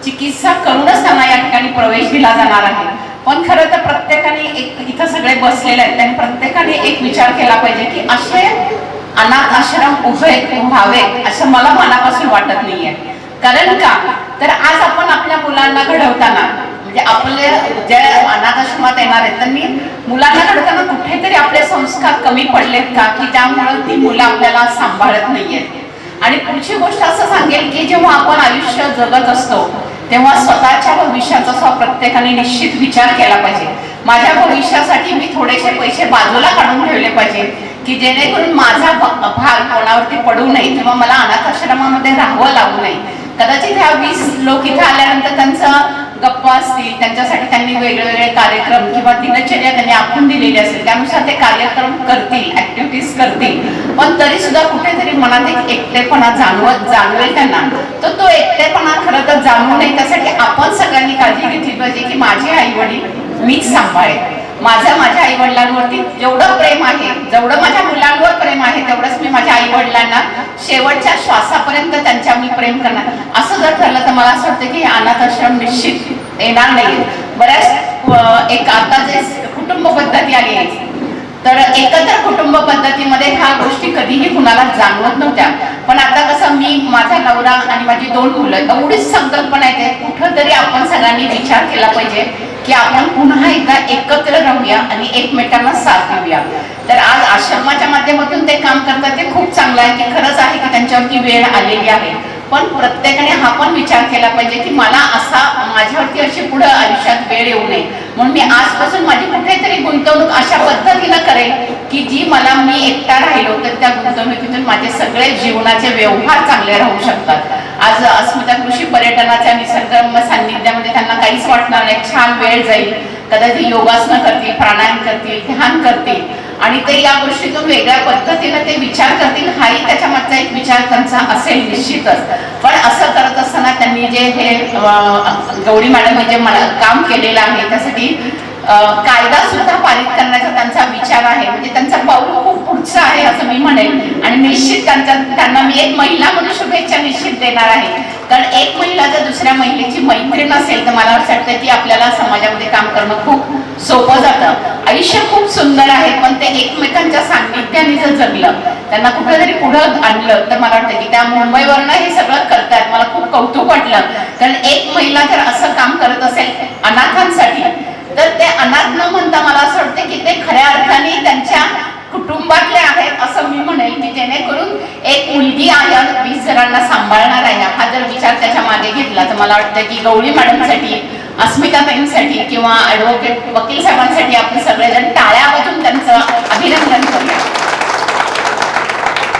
चिकित्सा करूनच त्यांना या ठिकाणी प्रवेश दिला जाणार आहे. पण खरं तर प्रत्येकाने एक, इथं सगळे बसलेले आहेत, त्यांनी प्रत्येकाने एक विचार केला पाहिजे की असे अनाथ आश्रम उभे व्हावे असं मला मनापासून वाटत नाहीये. कारण का तर आज आपण आपल्या मुलांना घडवताना म्हणजे आपले जे अनाथ आश्रमात येणार आहेत त्यांनी मुलांना घडवताना कुठेतरी आपले संस्कार कमी पडलेत का की त्यामुळे ती मुलं आपल्याला सांभाळत नाहीयेत. आणि पुढची गोष्ट असं सांगेल की जेव्हा आपण आयुष्य जगत असतो तेव्हा स्वतःच्या भविष्याचा प्रत्येकाने निश्चित विचार केला पाहिजे. माझ्या भविष्यासाठी मी थोडेसे पैसे बाजूला काढून ठेवले पाहिजे की जेणेकरून माझा भार कोणावरती पडू नये किंवा मला अनाथ आश्रमामध्ये राहावं लागू नये. कदाचित ह्या 20 लोक इथे आल्यानंतर त्यांचं गप्पा असतील, त्यांच्यासाठी त्यांनी वेगवेगळे कार्यक्रम किंवा दिनचर्या त्यांनी आखून दिलेली असेल, त्यानुसार ते कार्यक्रम करतील, ऍक्टिव्हिटीज करतील. पण तरी सुद्धा कुठेतरी मनात एक एकटेपणा जाणवेल त्यांना. तर तो एकटेपणा खरं तर जाणवू नये त्यासाठी आपण सगळ्यांनी काळजी घेतली पाहिजे की माझे आई वडील मीच सांभाळेल. माझ्या आई वडिलांवरती जेवढं प्रेम आहे, जेवढं माझ्या मुलांवर प्रेम आहे, तेवढंच मी माझ्या आई वडिलांना शेवटच्या श्वासापर्यंत त्यांच्या मी प्रेम करणार. असं जर ठरलं तर मला असं वाटतं की अनाथ आश्रम निश्चित येणार नाही. बऱ्याच एक आता जे कुटुंब पद्धती आली आहे तर एकत्र कुटुंब पद्धतीमध्ये ह्या गोष्टी कधीही कुणाला जाणवत नव्हत्या. पण आता कसं मी, माझा नवरा आणि माझी 2 मुलं एवढीच संकल्पना येते. कुठंतरी आपण सगळ्यांनी विचार केला पाहिजे की आपण पुन्हा एकदा एकत्र राहूया आणि एकमेकांना साथ देऊया. तर आज आश्रमाच्या माध्यमातून ते काम करतात ते खूप चांगलं आहे की खरंच आहे की त्यांच्यावरती वेळ आलेली आहे. पण प्रत्येकाने हा पण विचार केला पाहिजे की मला असा माझ्यावरती अशी पुढे आयुष्यात वेळ येऊ नये म्हणून मी आजपासून माझी कुठेतरी गुंतवणूक अशा पद्धतीनं करेल की जी मला मी एकटा राहिलो तर त्या गुंतवणुकीतून माझे सगळे जीवनाचे व्यवहार चांगले राहू शकतात. आज अस्मिता कृषी पर्यटनाच्या निसर्गरम्य सान्निध्यामध्ये त्यांना काहीच वाटणार नाही, छान वेळ जाईल. कदाचित योगासनं करतील, प्राणायाम करतील, ध्यान करतील आणि ते या गोष्टीतून वेगळ्या पद्धतीने ते विचार करतील. हाही त्याच्या मागचा एक विचार त्यांचा असेल निश्चितच. पण असं करत असताना त्यांनी जे हे गौरी मॅडम जे काम केलेलं आहे त्यासाठी कायदा सुद्धा पारित करण्याचा त्यांचा विचार आहे. म्हणजे त्यांचा पाऊल खूप पुढचं आहे असं मी म्हणेल. आणि निश्चित त्यांना मी एक महिला म्हणून शुभेच्छा निश्चित देणार आहे. कारण एक महिला जर दुसऱ्या महिलेची मैत्रीण असेल तर मला असं वाटतं की आपल्याला समाजामध्ये काम करणं खूप सोपं जातं. आयुष्य खूप सुंदर आहे पण ते एकमेकांच्या सान्निध्याने जर जगलं, त्यांना कुठेतरी पुढं आणलं तर मला वाटतं की त्या मुंबईवरनं हे सगळं करतात. मला खूप कौतुक वाटलं. कारण एक महिला जर असं काम करत असेल अनाथांसाठी तर ते अनाथ न म्हणता मला असं वाटतं की ते खऱ्या अर्थाने त्यांच्या कुटुंबातले आहेत असं मी म्हणेल की जेणेकरून एक मुलगी आहे 20 जणांना सांभाळणार आहे हा जर विचार त्याच्या मागे घेतला तर मला वाटतं की गौरी मॅडमसाठी, अस्मिता ताईंसाठी किंवा ॲडव्होकेट वकील साहेबांसाठी आपण सगळेजण टाळ्या वाजवून त्यांचं अभिनंदन करूया.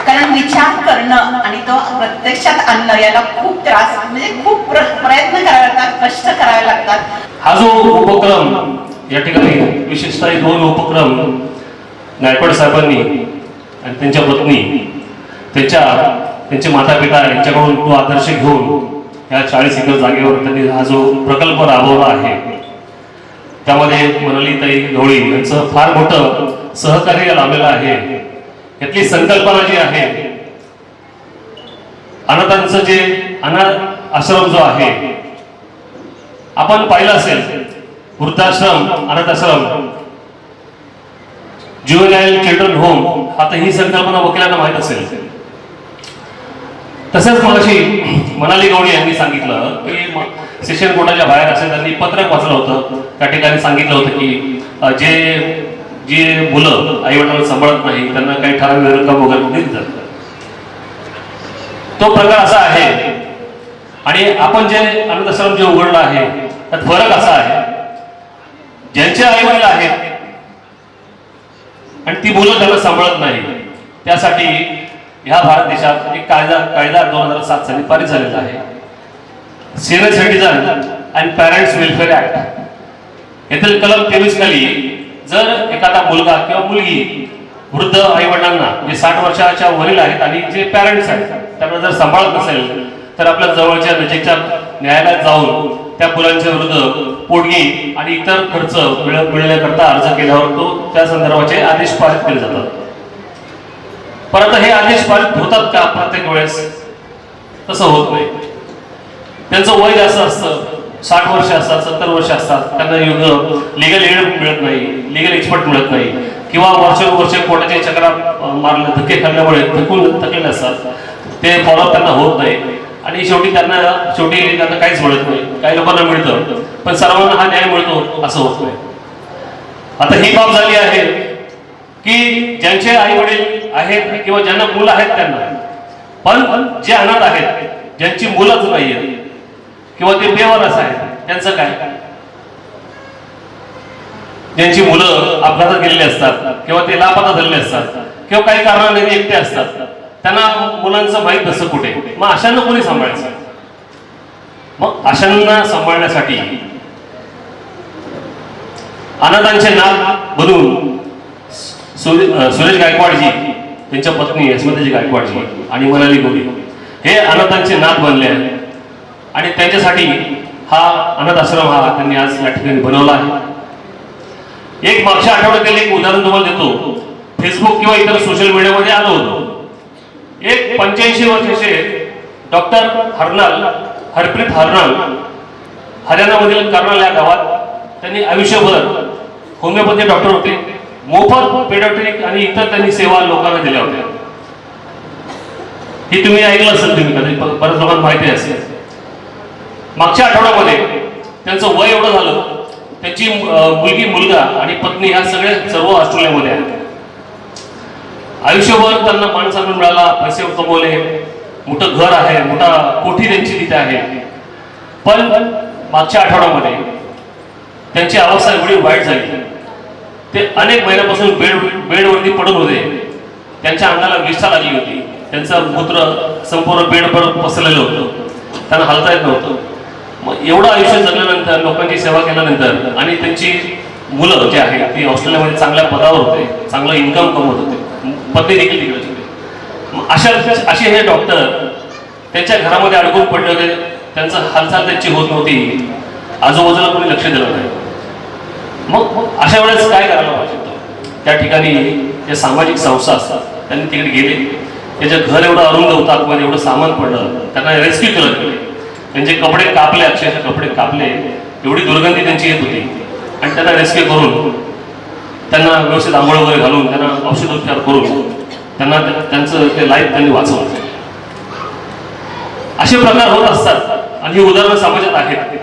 कारण विचार करणं आणि तो प्रत्यक्षात आणणं याला खूप त्रास म्हणजे खूप प्रयत्न करावे लागतात, कष्ट करावे लागतात. हा जो उपक्रम या ठिकाणी विशेषतः 2 उपक्रम नायपड साहेबांनी आणि त्यांच्या पत्नी त्यांचे माता पिता यांच्याकडून तो आदर्श घेऊन या 40 एकर जागेवर त्यांनी हा जो प्रकल्प राबवला आहे त्यामध्ये मनालीताई गवळी यांचं फार मोठं सहकार्य लाभलेलं आहे. यातली संकल्पना जी आहे अनाथांचं जे अनाथ आश्रम जो आहे आपण पाहिलं असेल, वृद्धाश्रम, अनाथ आश्रम, ज्युवेनाईल चिल्ड्रन होम, आता ही संकल्पना वकिलांना माहीत असेल. तसंच मगाशी मनाली गवळी यांनी सांगितलं की सेशन कोर्टाच्या बाहेर असेल त्यांनी पत्रक वाचलं होतं. त्या ठिकाणी सांगितलं होतं की जे मुलं आई वडिलांना सांभाळत नाही त्यांना काही ठराविक रक्कम वगैरे दिली जातात. तो प्रकार असा आहे. आणि आपण जे अनाथ आश्रम जे उघडलं आहे त्यात फरक असा आहे, ज्यांचे आई वडील आहेत आणि ती मुलं त्यांना सांभाळत नाही त्यासाठी ह्या भारत देशात एक कायदा 2007 साली पारित झालेला आहे, senior citizen and parents welfare act. येथील कलम 23 खाली जर एखादा मुलगा किंवा मुलगी वृद्ध आई वडिलांना म्हणजे 60 वर्षाच्या वरील आहेत आणि जे पॅरेंट्स आहेत त्यांना जर सांभाळत नसेल तर आपल्या जवळच्या नजीकच्या न्यायालयात जाऊन त्या मुलांच्या विरुद्ध पोटगी आणि इतर खर्च मिळण्याकरता अर्ज केल्यावर तो त्या संदर्भाचे आदेश पारित केले जातात. परंतु हे आदेश पारित होतात का प्रत्येक वेळेस? तसं होत नाही. त्यांचं वय जास्त असतं, 60 वर्ष असतात, 70 वर्ष असतात, त्यांना योग्य लिगल एड मिळत नाही, लिगल एक्सपर्ट मिळत नाही, किंवा वर्षानुवर्षे कोर्टाचे चक्रा मारले, धक्के खाल्ल्यामुळे थकलेले असतात, ते फॉलोअप त्यांना होत नाही आणि शेवटी त्यांना काहीच मिळत नाही. काही लोकांना मिळतं पण सर्वांना हा न्याय मिळतो असं होत नाही. आता ही बाब झाली आहे की ज्यांचे आई वडील आहेत किंवा ज्यांना मुलं आहेत त्यांना, पण जे अनाथ आहेत, ज्यांची मुलंच नाही आहेत किंवा ते बेवारस आहेत, त्यांचं काय? ज्यांची मुलं अपघातात गेलेली असतात किंवा ते लापता झालेले असतात किंवा काही कारणाने एकटे असतात, त्यांना मुलांचं माहीत नसतं कुठे, मग अशांना कोणी सांभाळायचं? मग अशांना सांभाळण्यासाठी अनाथांचे नाथ बनून सुरेश गायकवाडजी, त्यांच्या पत्नी अस्मिताजी गायकवाडजी आणि मनाली गोरी हे अनाथांचे नाथ बनले आहेत आणि त्यांच्यासाठी हा अनाथ आश्रम हा त्यांनी आज या ठिकाणी बनवला आहे. एक मागच्या आठवड्यातील एक उदाहरण तुम्हाला देतो. फेसबुक किंवा इतर सोशल मीडियामध्ये आलं होतं. एक 85 वर्षाचे डॉक्टर हरप्रीत हरनाल, हरियाणामधील कर्नाल या गावात त्यांनी आयुष्यभर होमिओपॅथी डॉक्टर होते. मोफत पेडियाट्रिक आणि इतर त्यांनी सेवा लोकांना दिल्या होत्या. ही तुम्ही ऐकलं असेल, तुम्ही कधी बऱ्याच लोकांना माहिती असेल. मागच्या आठवड्यामध्ये त्यांचं वय एवढं झालं, त्यांची मुलगी, मुलगा आणि पत्नी ह्या सर्व ऑस्ट्रेलियामध्ये आहेत. आयुष्यभर त्यांना मान सन्मान मिळाला, पैसे कमवले, मोठं घर आहे, मोठा कोठी त्यांची तिथे आहे. पण मागच्या आठवड्यामध्ये त्यांची अवस्था एवढी वाईट झाली, ते अनेक महिन्यापासून बेडवरती पडून होते. त्यांच्या अंगाला विष्ठा लागली होती, त्यांचं मूत्र संपूर्ण बेडवर पसरलेलं होतं, त्यांना हलता येत नव्हतं. मग एवढं आयुष्य जगल्यानंतर, लोकांची सेवा केल्यानंतर आणि त्यांची मुलं जे आहेत ती ऑस्ट्रेलियामध्ये चांगल्या पदावर होते, चांगलं इन्कम कमवत होते, पत्नी देखील तिकडेच होते. असे हे डॉक्टर त्यांच्या घरामध्ये अडकून पडले होते. त्यांचं हालचाल त्यांची होत नव्हती, आजूबाजूला कोणी लक्ष दिलं नाही. मग अशा वेळेस काय करायला पाहिजे? त्या ठिकाणी जे सामाजिक संस्था असतात त्यांनी तिकडे गेले. त्याचं घर एवढं अरुंद होतं, आतमध्ये एवढं सामान पडलं, त्यांना रेस्क्यू केलं गेले. त्यांचे कपडे कापले, अक्षरशः कपडे कापले, एवढी दुर्गंधी त्यांची येत होती आणि त्यांना रेस्क्यू करून, त्यांना व्यवस्थित आंघोळ वगैरे घालून, त्यांना औषधोपचार करून त्यांना त्यांचं ते लाईफ त्यांनी वाचवलं. असे प्रकार होत असतात आणि ही उदाहरणं समाजात आहेत.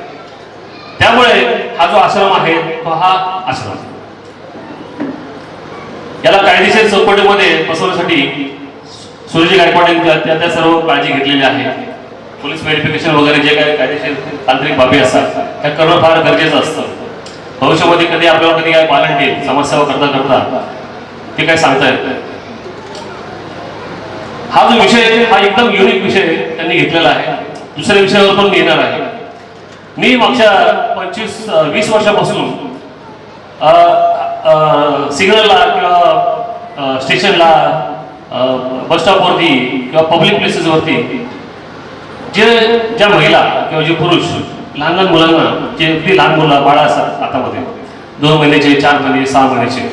त्यामुळे हा जो आश्रम आहे तो हा आश्रम याला कायदेशीर चौकटीमध्ये बसवण्यासाठी सुरेश गायकवाड यांनी त्या सर्व काळजी घेतलेली आहे. पोलीस व्हेरिफिकेशन वगैरे जे काही कायदेशीर तांत्रिक बाबी असतात त्या करणं फार गरजेचं असतं. भविष्यामध्ये कधी आपल्याला कधी काय पालन येईल, समाजसेवा करता करता ते काय सांगता येत नाही. हा जो विषय हा एकदम युनिक विषय त्यांनी घेतलेला आहे. दुसऱ्या विषयावर पण येणार आहे. मी मागच्या 25-20 वर्षापासून सिग्नलला किंवा स्टेशनला, बस स्टॉपवरती किंवा पब्लिक प्लेसेसवरती ज्या महिला किंवा जे पुरुष लहान लहान मुलांना, जे अगदी लहान मुलं बाळा असतात हातामध्ये, 2 महिन्याचे, 4 महिने, 6 महिन्याचे,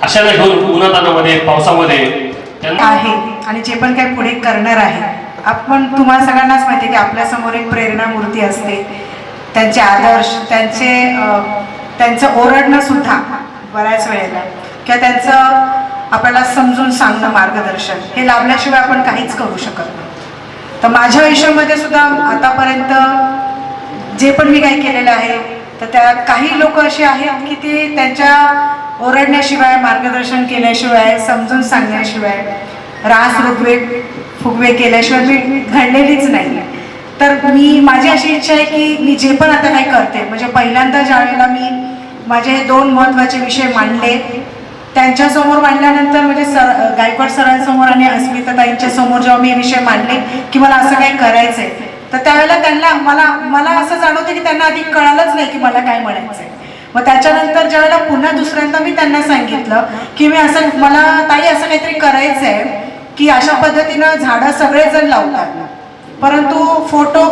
अशाला घेऊन उन्हातानामध्ये, पावसामध्ये त्यांना आहे आणि जे पण काही पुढे करणार आहे. आपण तुम्हाला सगळ्यांनाच माहिती आहे की आपल्या समोर एक प्रेरणा मूर्ती असते. त्यांचे आदर्श, त्यांचं ओरडणं सुद्धा बऱ्याच वेळेला किंवा त्यांचं आपल्याला समजून सांगणं, मार्गदर्शन हे लाभल्याशिवाय आपण काहीच करू शकत नाही. तर माझ्या आयुष्यामध्ये सुद्धा आतापर्यंत जे पण मी काही केलेलं आहे तर त्या काही लोक असे आहेत की ते त्यांच्या ओरडण्याशिवाय, मार्गदर्शन केल्याशिवाय, समजून सांगण्याशिवाय, रास रुगवे फुगवे केल्याशिवाय मी घडलेलीच नाही. तर माझी अशी इच्छा आहे की मी जे पण आता काही करते, म्हणजे पहिल्यांदा ज्यावेळेला मी माझे हे 2 महत्त्वाचे विषय मांडले, त्यांच्यासमोर मांडल्यानंतर म्हणजे गायकवाड सरांसमोर आणि अस्मिताताईंच्या समोर जेव्हा मी हे विषय मांडले की मला असं काही करायचं आहे, तर त्यावेळेला त्यांना मला असं जाणवतं की त्यांना आधी कळालंच नाही की मला काय म्हणायचं आहे. मग त्याच्यानंतर ज्यावेळेला पुन्हा दुसऱ्यांदा मी त्यांना सांगितलं की मला ताई असं काहीतरी करायचं आहे की अशा पद्धतीनं झाडं सगळेजण लावतात, परंतु फोटो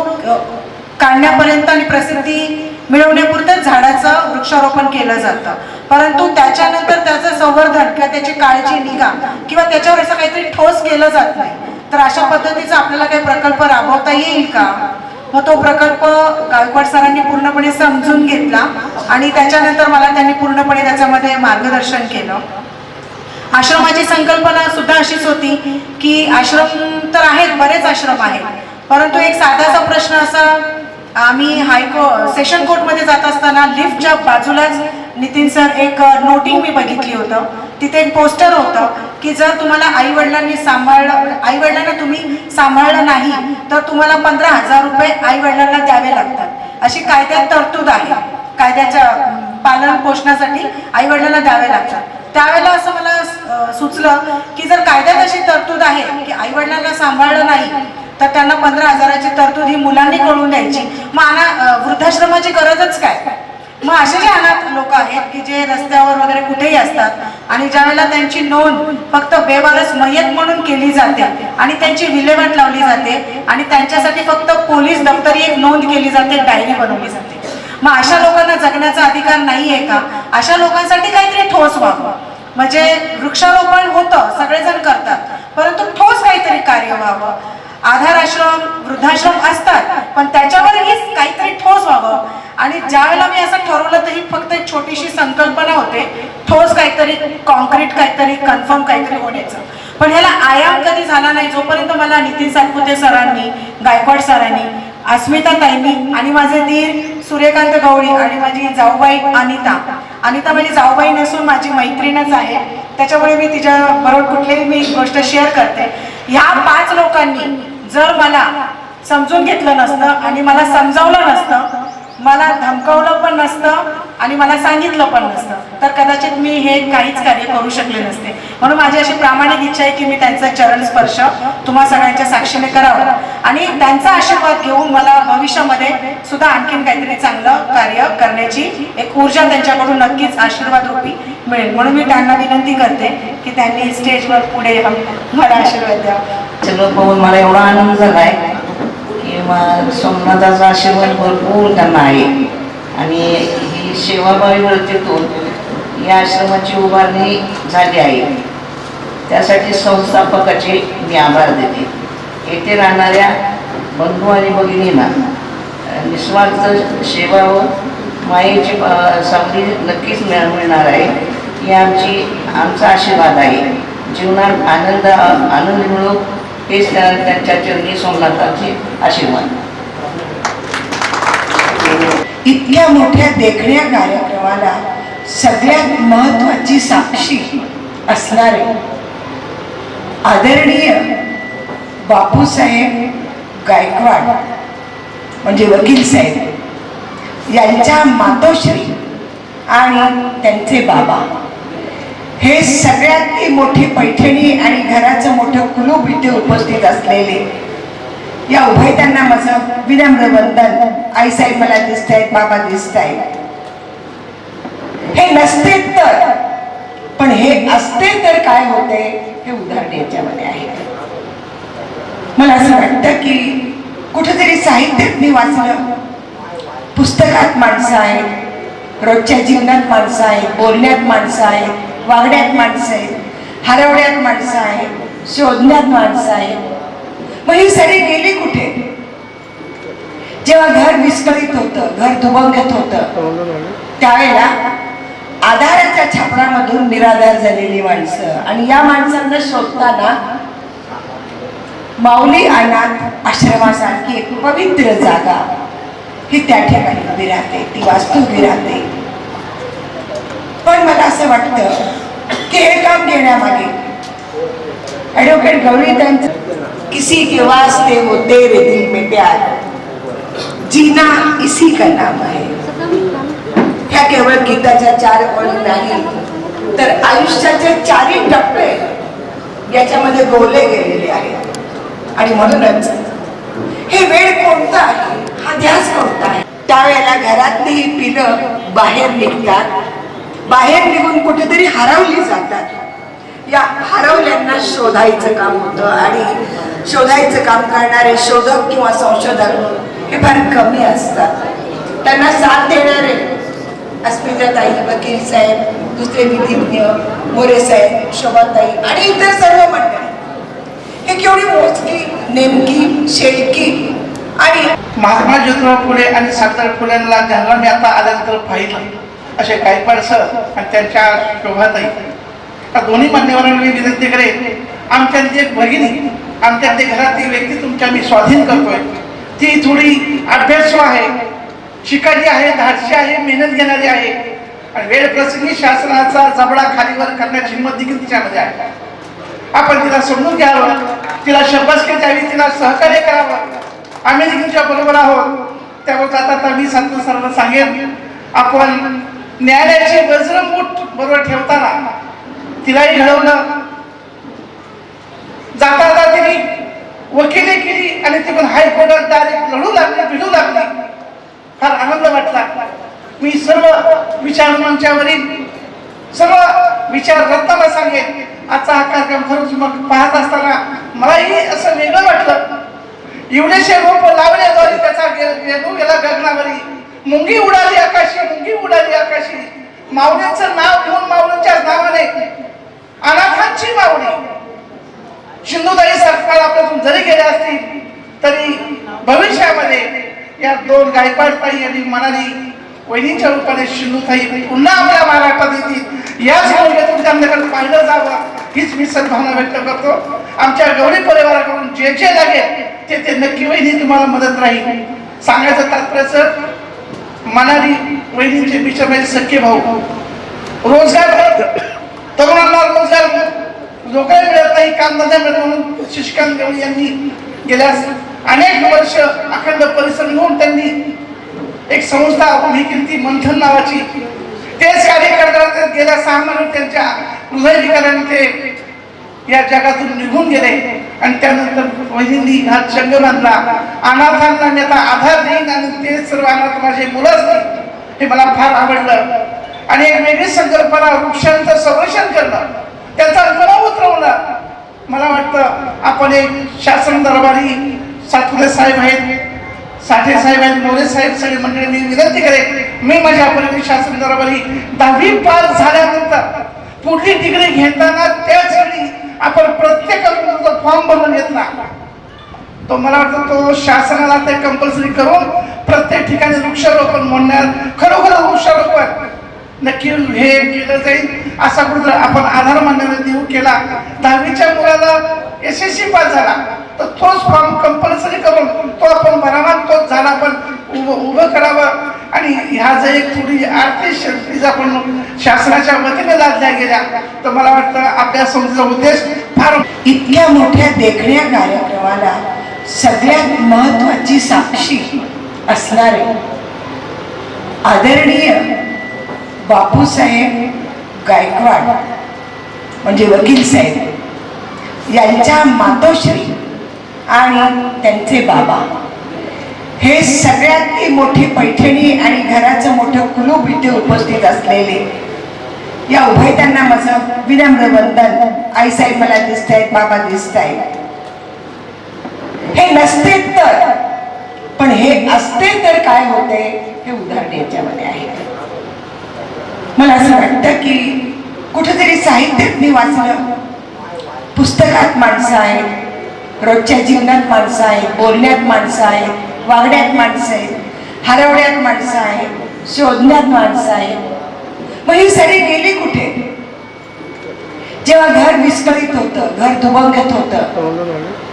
काढण्यापर्यंत आणि प्रसिद्धी मिळवण्यापुरतंच झाडाचं वृक्षारोपण केलं जातं, परंतु त्याच्यानंतर त्याचं संवर्धन किंवा त्याची काळजी निगा किंवा त्याच्यावर असं काहीतरी ठोस केलं जात नाही. तर अशा पद्धतीचा आपल्याला काही प्रकल्प राबवता येईल का? मग तो प्रकल्प गायकवाड सरांनी पूर्णपणे समजून घेतला आणि त्याच्यानंतर मला त्यांनी पूर्णपणे त्याच्यामध्ये मार्गदर्शन केलं. आश्रमाची संकल्पना सुद्धा अशीच होती की आश्रम तर आहेत, बरेच आश्रम आहेत, परंतु एक साधासा प्रश्न असा, आम्ही सेशन कोर्टमध्ये जात असताना लिफ्टच्या बाजूलाच नितीन सर एक नोटिंग मी बघितली होतं. तिथे एक पोस्टर होतं की जर तुम्हाला आईवडिलांना तुम्ही सांभाळलं नाही तर तुम्हाला 15,000 रुपये आईवडिलांना द्यावे लागतात, अशी कायद्यात तरतूद आहे. कायद्याच्या पालन पोषणासाठी आईवडिलांना द्यावे लागतात. त्यावेळेला असं मला सुचलं की जर कायद्यात अशी तरतूद आहे की आईवडिलांना सांभाळलं नाही तर त्यांना 15,000ची तरतूद ही मुलांनी कळून द्यायची, मग वृद्धाश्रमाची गरजच काय? मग असे जे अनाथ लोक आहेत की जे रस्त्यावर वगैरे कुठेही असतात आणि ज्यावेळेला त्यांची नोंद फक्त बेवारस मयत म्हणून केली जाते आणि त्यांची विल्हेवाट लावली जाते आणि त्यांच्यासाठी फक्त पोलीस दप्तरी एक नोंद केली जाते, डायरी बनवली जाते. मग अशा लोकांना जगण्याचा अधिकार नाहीये का? अशा लोकांसाठी काहीतरी ठोस व्हावं. म्हणजे वृक्षारोपण होतं, सगळेजण करतात, परंतु ठोस काहीतरी कार्य व्हावं. आधार आश्रम, वृद्धाश्रम असतात, पण त्याच्यावरही काहीतरी ठोस व्हावं. आणि ज्यावेळेला मी असं ठरवलं तर ही फक्त एक छोटीशी संकल्पना होते, ठोस काहीतरी, कॉन्क्रीट काहीतरी, कन्फर्म काहीतरी होण्याचं. पण ह्याला आयाम कधी झाला नाही जोपर्यंत मला नितीन सातपुते सरांनी, गायकवाड सरांनी, अस्मिता ताईंनी आणि माझे दीर सूर्यकांत गवळी आणि माझी जाऊबाई अनिता माझी जाऊबाई नसून माझी मैत्रीणच आहे, त्याच्यामुळे मी तिच्या बरोबर कुठलीही मी गोष्ट शेअर करते. ह्या 5 लोकांनी जर मला समजून घेतलं नसतं आणि मला समजावलं नसतं, मला धमकावलं पण नसतं आणि मला सांगितलं पण नसतं, तर कदाचित मी हे काहीच कार्य करू शकले नसते. म्हणून माझी अशी प्रामाणिक इच्छा आहे की मी त्यांचा चरण स्पर्श तुम्हा सगळ्यांच्या साक्षीने करावा आणि त्यांचा आशीर्वाद घेऊन मला भविष्यामध्ये सुद्धा आणखीन काहीतरी चांगलं कार्य करण्याची एक ऊर्जा त्यांच्याकडून नक्कीच आशीर्वाद रूपी मिळेल. म्हणून मी त्यांना विनंती करते की त्यांनी स्टेजवर पुढे मला आशीर्वाद द्यावा. सगळं पाहून मला एवढा आनंद झालाय की सोमनाथाचा आशीर्वाद भरपूर त्यांना आहे आणि ही सेवाभावी वृत्तीतून या आश्रमाची उभारणी झाली आहे. त्यासाठी संस्थापकाचे मी आभार देते. येथे राहणाऱ्या बंधू आणि भगिनींना निस्वार्थ सेवा व मायेची सावली नक्कीच मिळणार आहे. ही आमचा आशीर्वाद आहे. जीवनात आनंद मिळो हेच त्यांच्या चरणी सोमनाथाचे आशीर्वाद. इतक्या मोठ्या देखण्या कार्यक्रमाला सगळ्यात महत्वाची साक्षी असणारे आदरणीय बापूसाहेब गायकवाड म्हणजे वकील साहेब यांच्या मातोश्री आणि त्यांचे बाबा हे सगळ्यात मोठी पैठणी आणि घराचं मोठं कुलूप इथे उपस्थित असलेले या उभयतांना माझं विनम्र वंदन. आईसाहेब मला दिसत आहेत, बाबा दिसत आहेत. हे नसते तर, पण हे असते तर काय होते हे उदाहरण याच्यामध्ये आहे. मला असं वाटतं की कुठेतरी साहित्यात मी वाचलं, पुस्तकात माणसं आहेत, रोजच्या जीवनात माणसं आहेत, बोलण्यात माणसं आहेत, वागण्यात माणसं आहेत, हरवण्यात माणसं आहेत, शोधण्यात माणसं आहेत. मग ही सगळी गेली कुठे? जेव्हा घर विस्कळीत होतं, घर दुभंगत होतं, त्यावेळेला आधाराच्या छापरामधून निराधार झालेली माणसं आणि या माणसांना शोधताना माऊली अनाथ आश्रमासारखी एक पवित्र जागा ही त्या ठिकाणी उभी राहते, ती वास्तू उभी राहते. पण मला असं वाटतं की हे काम घेण्यामागे ॲडव्होकेट गवळी त्यांचं किसी के वास्ते हो तेरे दिल में प्यार, जीना इसी का नाम आहे. ह्या केवळ गीताच्या 4 ओळी नाही तर आयुष्याचे 4ही टप्पे याच्यामध्ये गोवले गेलेले आहेत. आणि म्हणूनच हे वेळ कोणता आहे, हा ध्यास कोणता आहे. त्यावेळेला घरातली ही पिलं बाहेर निघतात, बाहेर निघून कुठेतरी हरवली जातात. या हरवल्यांना शोधायचं काम होतं आणि शोधायचं काम करणारे शोधक किंवा संशोधक हे फार कमी असतात. त्यांना साथ देणारे अस्मिताताई, वकील साहेब, दुसरे विधिज्ञ, मोरे साहेब, शोभाताई आणि इतर सर्व मंडळी हे केवढी मोजकी, नेमकी, शेळकी आणि महात्मा ज्योतिराव फुले आणि सावित्रीबाई फुलेंना ज्यांना मी आता आल्यानंतर पाहिलं असे गायकवाड सर आणि त्यांच्या शोभाताई, या दोन्ही मान्यवरांना मी विनंती करेन, आमच्यातली एक भगिनी, आमच्यातली घरातली व्यक्ती तुमच्या मी स्वाधीन करतोय, ती थोडी अभ्यासू आहे, शिकायची आहे, धाडशी आहे, मेहनत घेणारी आहे आणि वेळ प्रसंगी शासनाचा जबडा खालीवर करण्याची हिंमत देखील तिच्यामध्ये आहे. आपण तिला समजून घ्यावं, तिला शाबासकी द्यावी, तिला सहकार्य करावं. आम्ही देखील बरोबर आहोत. त्यामुळे आता मी सर्व सांगेन, आपण न्यायालयाची वज्रमूठ बरोबर ठेवताना तिलाही घडवलं. जाता तिने वकिली केली आणि ती पण हायकोर्टात डायरेक्ट लढू लागली, भिडू लागली. फार आनंद वाटला. मी सर्व विचार मंचावरील सर्व विचार रत्नाला सांगेन, आजचा हा कार्यक्रम खरंच मग पाहत असताना मलाही असं वेगळं वाटलं. एवढेशे रोप लावल्याद्वारे त्याचा वेदू गेला गगनावरी, मुंगी उडाली आकाशी, मुंगी उडाली आकाशी. माऊलींचं नाव घेऊन माऊलींच्या नावाने अनाथांची माऊली. सिंधुताई सरकार आपल्यातून जरी गेले असतील तरी भविष्यामध्ये या दोन गायकवाडताई आणि मनाली वहिनीच्या रूपाने सिंधुताई पुन्हा आपल्या महाराष्ट्रात येतील. याच भूमिकेतून त्यांच्याकडे पाहिलं जावं हीच मी सद्भावना व्यक्त करतो. आमच्या गवळी परिवाराकडून जे जे लागेल ते नक्की वहिनी तुम्हाला मदत राहील. सांगायचं तात्पर्य सर, मनाली वहिनींचे बिचार माझे सख्खे भाऊ. रोजगार, तरुणांना रोजगार नोकऱ्या मिळत नाही, कामधंदा मिळत म्हणून शशिकांत गवळी यांनी गेल्या अनेक वर्ष अखंड परिश्रम घेऊन त्यांनी एक संस्था उभी केली, ती मंथन नावाची. तेच कार्य करतात. गेल्या 6 महिन्यात त्यांच्या हृदयविकाराने ते या जगातून निघून गेले आणि त्यानंतर वहिनींनी हा चंग बांधला. अनाथांना मी आता आधार देईन आणि ते सर्व अनाथ माझे मुलंच नाही, हे मला फार आवडलं. आणि एक वेगळी संकल्पना, वृक्षांचं संरक्षण करणं, त्याचा गौरव उतरवणं. मला वाटतं आपण एक शासन दरबारी सातपुते साहेब आहेत, साठे साहेब आहेत, मोरे साहेब, सगळे मंडळी मी विनंती करेन, मी माझ्या परीने शासन दरबारी 10वी पास झाल्यानंतर पुढली डिग्री घेताना त्याच वेळी आपण प्रत्येकाचा फॉर्म भरून घेतला. तो मला वाटतं तो शासनाला ते कंपल्सरी करून प्रत्येक ठिकाणी वृक्षारोपण म्हणणार, खरोखर वृक्षारोपण नक्की हे केलं जाईल. असा कुठं आपण आधार मान्यता देऊ केला. 10वीच्या मुलाला SSC पास झाला तर तोच फॉर्म कंपल्सरी करून तो आपण भरावा, तोच झाला आपण उभं करावं. आणि ह्या जर एक थोडी आर्थिक शक्ती आपण शासनाच्या वतीने लादल्या गेल्या तर मला वाटतं आपल्या संस्थेचा उद्देश फार. इतक्या मोठ्या देखण्या कार्यक्रमाला सगळ्यात महत्वाची साक्षी असणारे आदरणीय बापूसाहेब गायकवाड म्हणजे वकील साहेब यांच्या मातोश्री आणि त्यांचे बाबा हे सगळ्यात मोठी पैठणी आणि घराचं मोठं कुलूप इथे उपस्थित असलेले या उभयतांना माझं विनम्र वंदन. आईसाहेब मला दिसत आहेत, बाबा दिसत आहेत. हे नसते तर, पण हे असते तर काय होते हे उदाहरण याच्यामध्ये आहे. मला असं वाटतं की कुठेतरी साहित्यात मी वाचलं, पुस्तकात माणसं आहेत, रोजच्या जीवनात माणसं आहेत, बोलण्यात माणसं आहेत, वागण्यात माणसं आहेत, हरवण्यात माणसं आहेत, शोधण्यात माणसं आहेत. मग ही सगळी गेली कुठे? जेव्हा घर विस्कळीत होतं, घर दुभंगत होतं,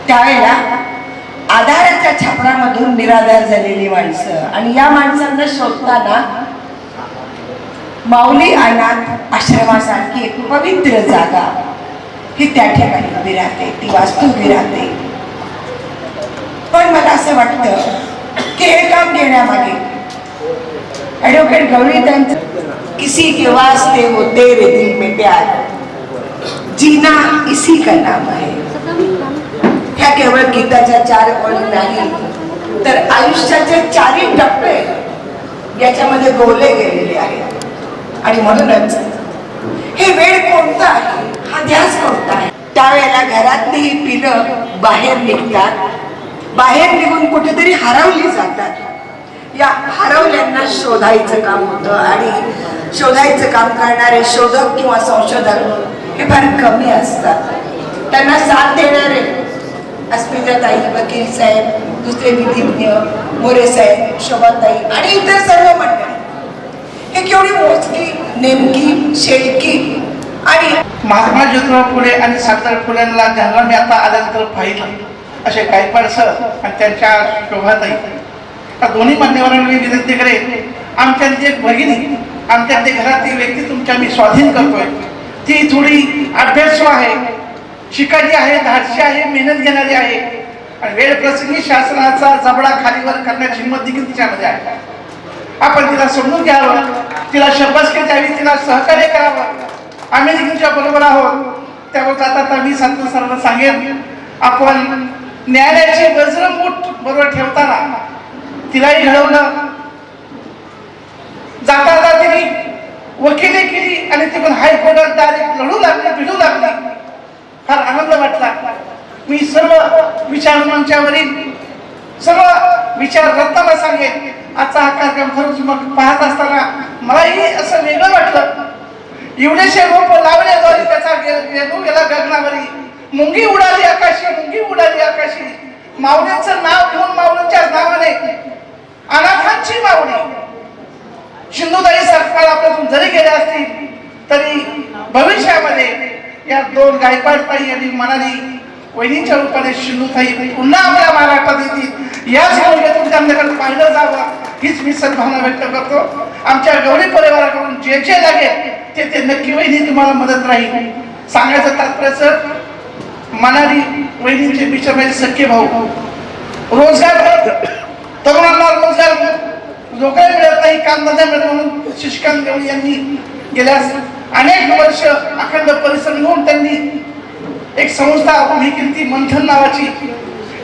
त्यावेळेला आधाराच्या छापरामधून निराधार झालेली माणसं आणि या माणसांना शोधताना माऊली अनाथ आश्रमासारखी एक पवित्र जागा ही त्या ठिकाणी उभी राहते, ती वास्तू उभी राहते. पण मला असं वाटतं की हे काम घेण्यामागे ॲडव्होकेट गवळी त्यांचं किसी के वास्ते हो तेरे दिल में प्यार, जीना इसी का नाम आहे. ह्या केवळ गीताच्या 4 ओळी नाही तर आयुष्याचे 4 टप्पे याच्यामध्ये गोवले गेलेले आहेत. आणि म्हणूनच हे वेळ कोणता आहे, हा ध्यास कोणता आहे. त्यावेळेला घरातली पिलं बाहेर निघतात बाहेर निघून कुठेतरी हरवली जातात. या हरवल्यांना शोधायचं काम होतं आणि शोधायचं काम करणारे शोधक किंवा संशोधक हे फार कमी असतात. त्यांना साथ देणारे अस्मिताताई, वकील साहेब, दुसरे विधिज्ञ, मोरे साहेब, शोभाताई आणि इतर सर्व मंडळी हे केवढी मोजकी, नेमकी, शेळकी आणि महात्मा ज्योतिराव फुले आणि सावित्रीबाई फुलेंना ज्यांना मी आता आल्यानंतर पाहिलं असे गायकवाड सर आणि त्यांच्या शोभाताई, या दोन्ही मान्यवरांना मी विनंती करेन, आमच्यातली एक भगिनी, आमच्यातली घरातली व्यक्ती तुमच्या मी स्वाधीन करतोय, ती थोडी अभ्यासू आहे, शिकायची आहे, धाडशी आहे, मेहनत घेणारी आहे आणि वेळ प्रसंगी शासनाचा जबडा खालीवर करण्याची हिंमत देखील तिच्यामध्ये आहे. आपण तिला समजून घ्यावं, तिला शाबासकी द्यावी, तिला सहकार्य करावं. आम्ही देखील तुमच्या बरोबर आहोत. त्यामुळे आता मी सर्व सांगेन, आपण न्यायालयाची वज्रमूठ बरोबर ठेवताना तिलाही घडवलं. जाता तिने वकिली केली आणि ती पण हायकोर्टात डायरेक्ट लढू लागली, भिडू लागली. फार आनंद वाटला. मी सर्व विचार मंचावरील सर्व विचार रत्नाला सांगेन. आजचा हा कार्यक्रम खरंच मग पाहत असताना मलाही असं वेगळं वाटलं. एवढेशे रोप लावल्याद्वारे त्याचा वेदू गेला गगनावरी, मुंगी उडाली आकाशी, मुंगी उडाली आकाशी. माऊलींचं नाव घेऊन माऊलींच्या नावाने अनाथांची माऊली. सिंधुताई सरकार आपल्यातून जरी गेले असतील तरी भविष्यामध्ये या दोन गायकवाडताई आणि मनाली वहिनीच्या रूपाने सिंधुताई पुन्हा आपल्या महाराष्ट्रात येतील. याच भूमिकेतून त्यांच्याकडे पाहिलं जावं हीच मी सद्भावना व्यक्त करतो. आमच्या गौरी परिवाराकडून जे जे लागेल ते नक्की वहिनी तुम्हाला मदत राहील. सांगायचं तात्पर्य, मनाली वहिनींचे बिचाराचे सख्खे भाऊ, रोजगार, तरुणांना रोजगार नोकऱ्या मिळत नाही, कामधंदा मिळत म्हणून शशिकांत गवळी यांनी गेल्या अनेक वर्ष अखंड परिश्रम घेऊन त्यांनी एक संस्था उभी केली, ती मंथन नावाची.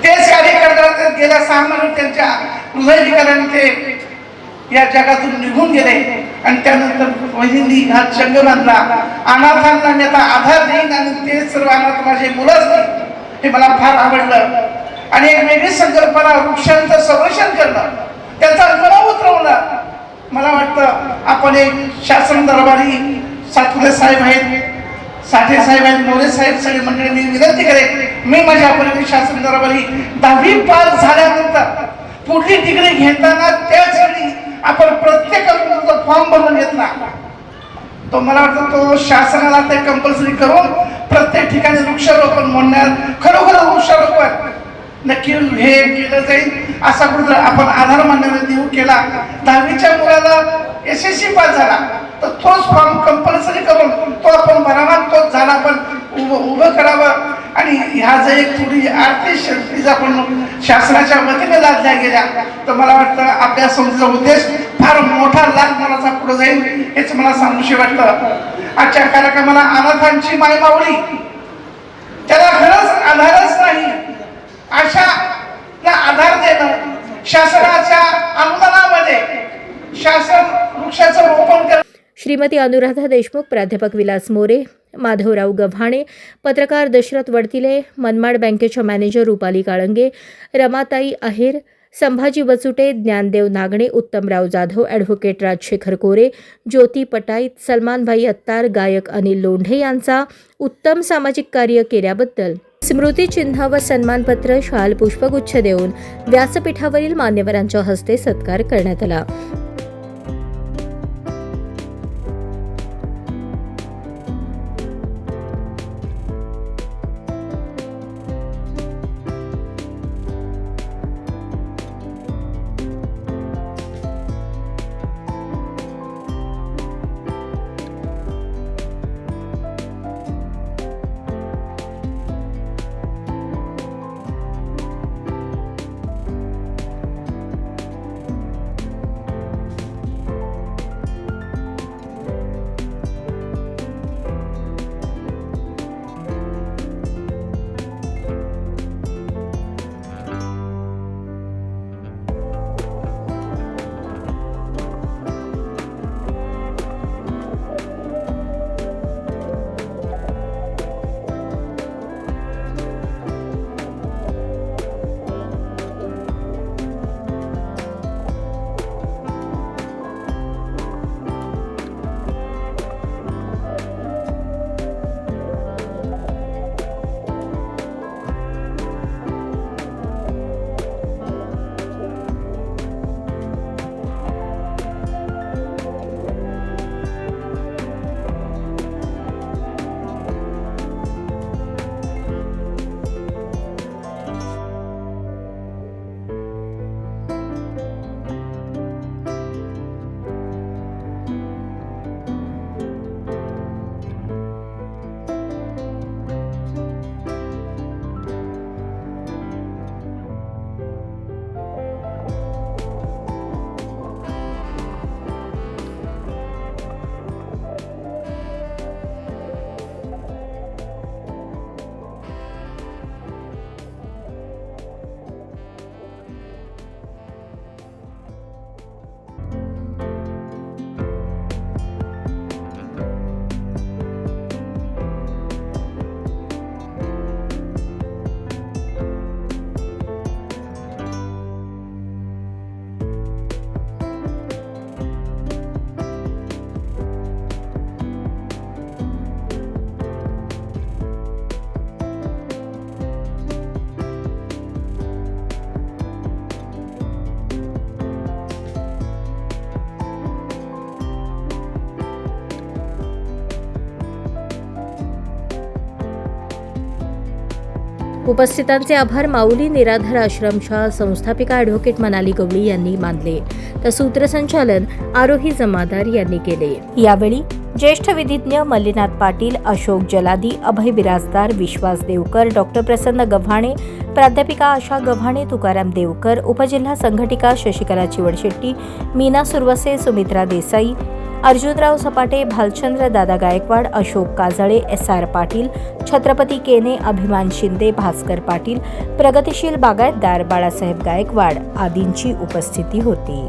तेच कार्य करताना गेल्या 6 महिन्यात त्यांच्या हृदयविकाराने ते या जगातून निघून गेले आणि त्यानंतर वहिनींनी हा चंग बांधला. अनाथांना मी आता आधार देईन आणि ते सर्व अनाथ माझे मुलंच नाही, हे मला फार आवडलं. आणि एक वेगळी संकल्पना, वृक्षांचं संरक्षण करणं, त्याचा गौरव उतरवणं. मला वाटतं आपण एक शासन दरबारी सातपुते साहेब आहेत, साठे साहेब आहेत, मोरे साहेब, सगळे मंडळी मी विनंती करेन, मी माझ्या परीने शासन दरबारी 10वी पास झाल्यानंतर पुढली डिग्री घेताना त्याच वेळी आपण प्रत्येकाचा फॉर्म भरून घेतला. तो मला वाटतं तो शासनाला ते कंपल्सरी करून प्रत्येक ठिकाणी वृक्षारोपण म्हणणार, खरोखर वृक्षारोपण नक्की हे केलं जाईल. असा कुठं आपण आधार मान्यता देऊ केला. 10वीच्या मुलाला SSC पास झाला तर तोच फॉर्म कंपल्सरी करून तो आपण भरावा, तोच झाला आपण उभं करावं. आणि ह्या जर एक थोडी आर्थिक शक्ती आपण शासनाच्या वतीने लादल्या गेल्या तर मला वाटतं आपल्या संस्थेचा उद्देश फार मोठा लाख मोलाचा पुढे जाईल, हेच मला सांगूशी वाटतं. आजच्या कार्यक्रमाला अनाथांची माय माऊली, त्याला खरंच आधारच नाही, अशाला आधार देणं, शासनाच्या अनुदानामध्ये शासन वृक्षाचं रोपण करणं. श्रीमती अनुराधा देशमुख, प्राध्यापक विलास मोरे, माधवराव गव्हाणे, पत्रकार दशरथ वडतिले, मनमाड बँकेच्या मॅनेजर रुपाली काळंगे, रमाताई आहेर, संभाजी बचुटे, ज्ञानदेव नागणे, उत्तमराव जाधव, ॲडव्होकेट राजशेखर कोरे, ज्योती पटाईत, सलमानभाई अत्तार, गायक अनिल लोंढे यांचा उत्तम सामाजिक कार्य केल्याबद्दल स्मृतिचिन्ह व सन्मानपत्र, शाल, पुष्पगुच्छ देऊन व्यासपीठावरील मान्यवरांच्या हस्ते सत्कार करण्यात आला. उपस्थितांचे आभार माऊली निराधार आश्रमच्या संस्थापिका ॲडव्होकेट मनाली गवळी यांनी मानले, तर सूत्रसंचालन आरोही जमादार यांनी केले। यावेळी ज्येष्ठ विधिज्ञ मल्लीनाथ पाटील, अशोक जलादी, अभय बिराजदार, विश्वास देवकर, डॉक्टर प्रसन्न गव्हाणे, प्राध्यापिका आशा गव्हाणे, तुकाराम देवकर, उपजिल्हा संघटिका शशिकला चिवडशेट्टी, मीना सुरवसे, सुमित्रा देसाई, अर्जुनराव सपाटे, भालचंद्र दादा गायकवाड, अशोक काजळे, SR पाटील, छत्रपती केने, अभिमान शिंदे, भास्कर पाटील, प्रगतिशील बागायतदार बाळासाहेब गायकवाड आदींची उपस्थिती होती।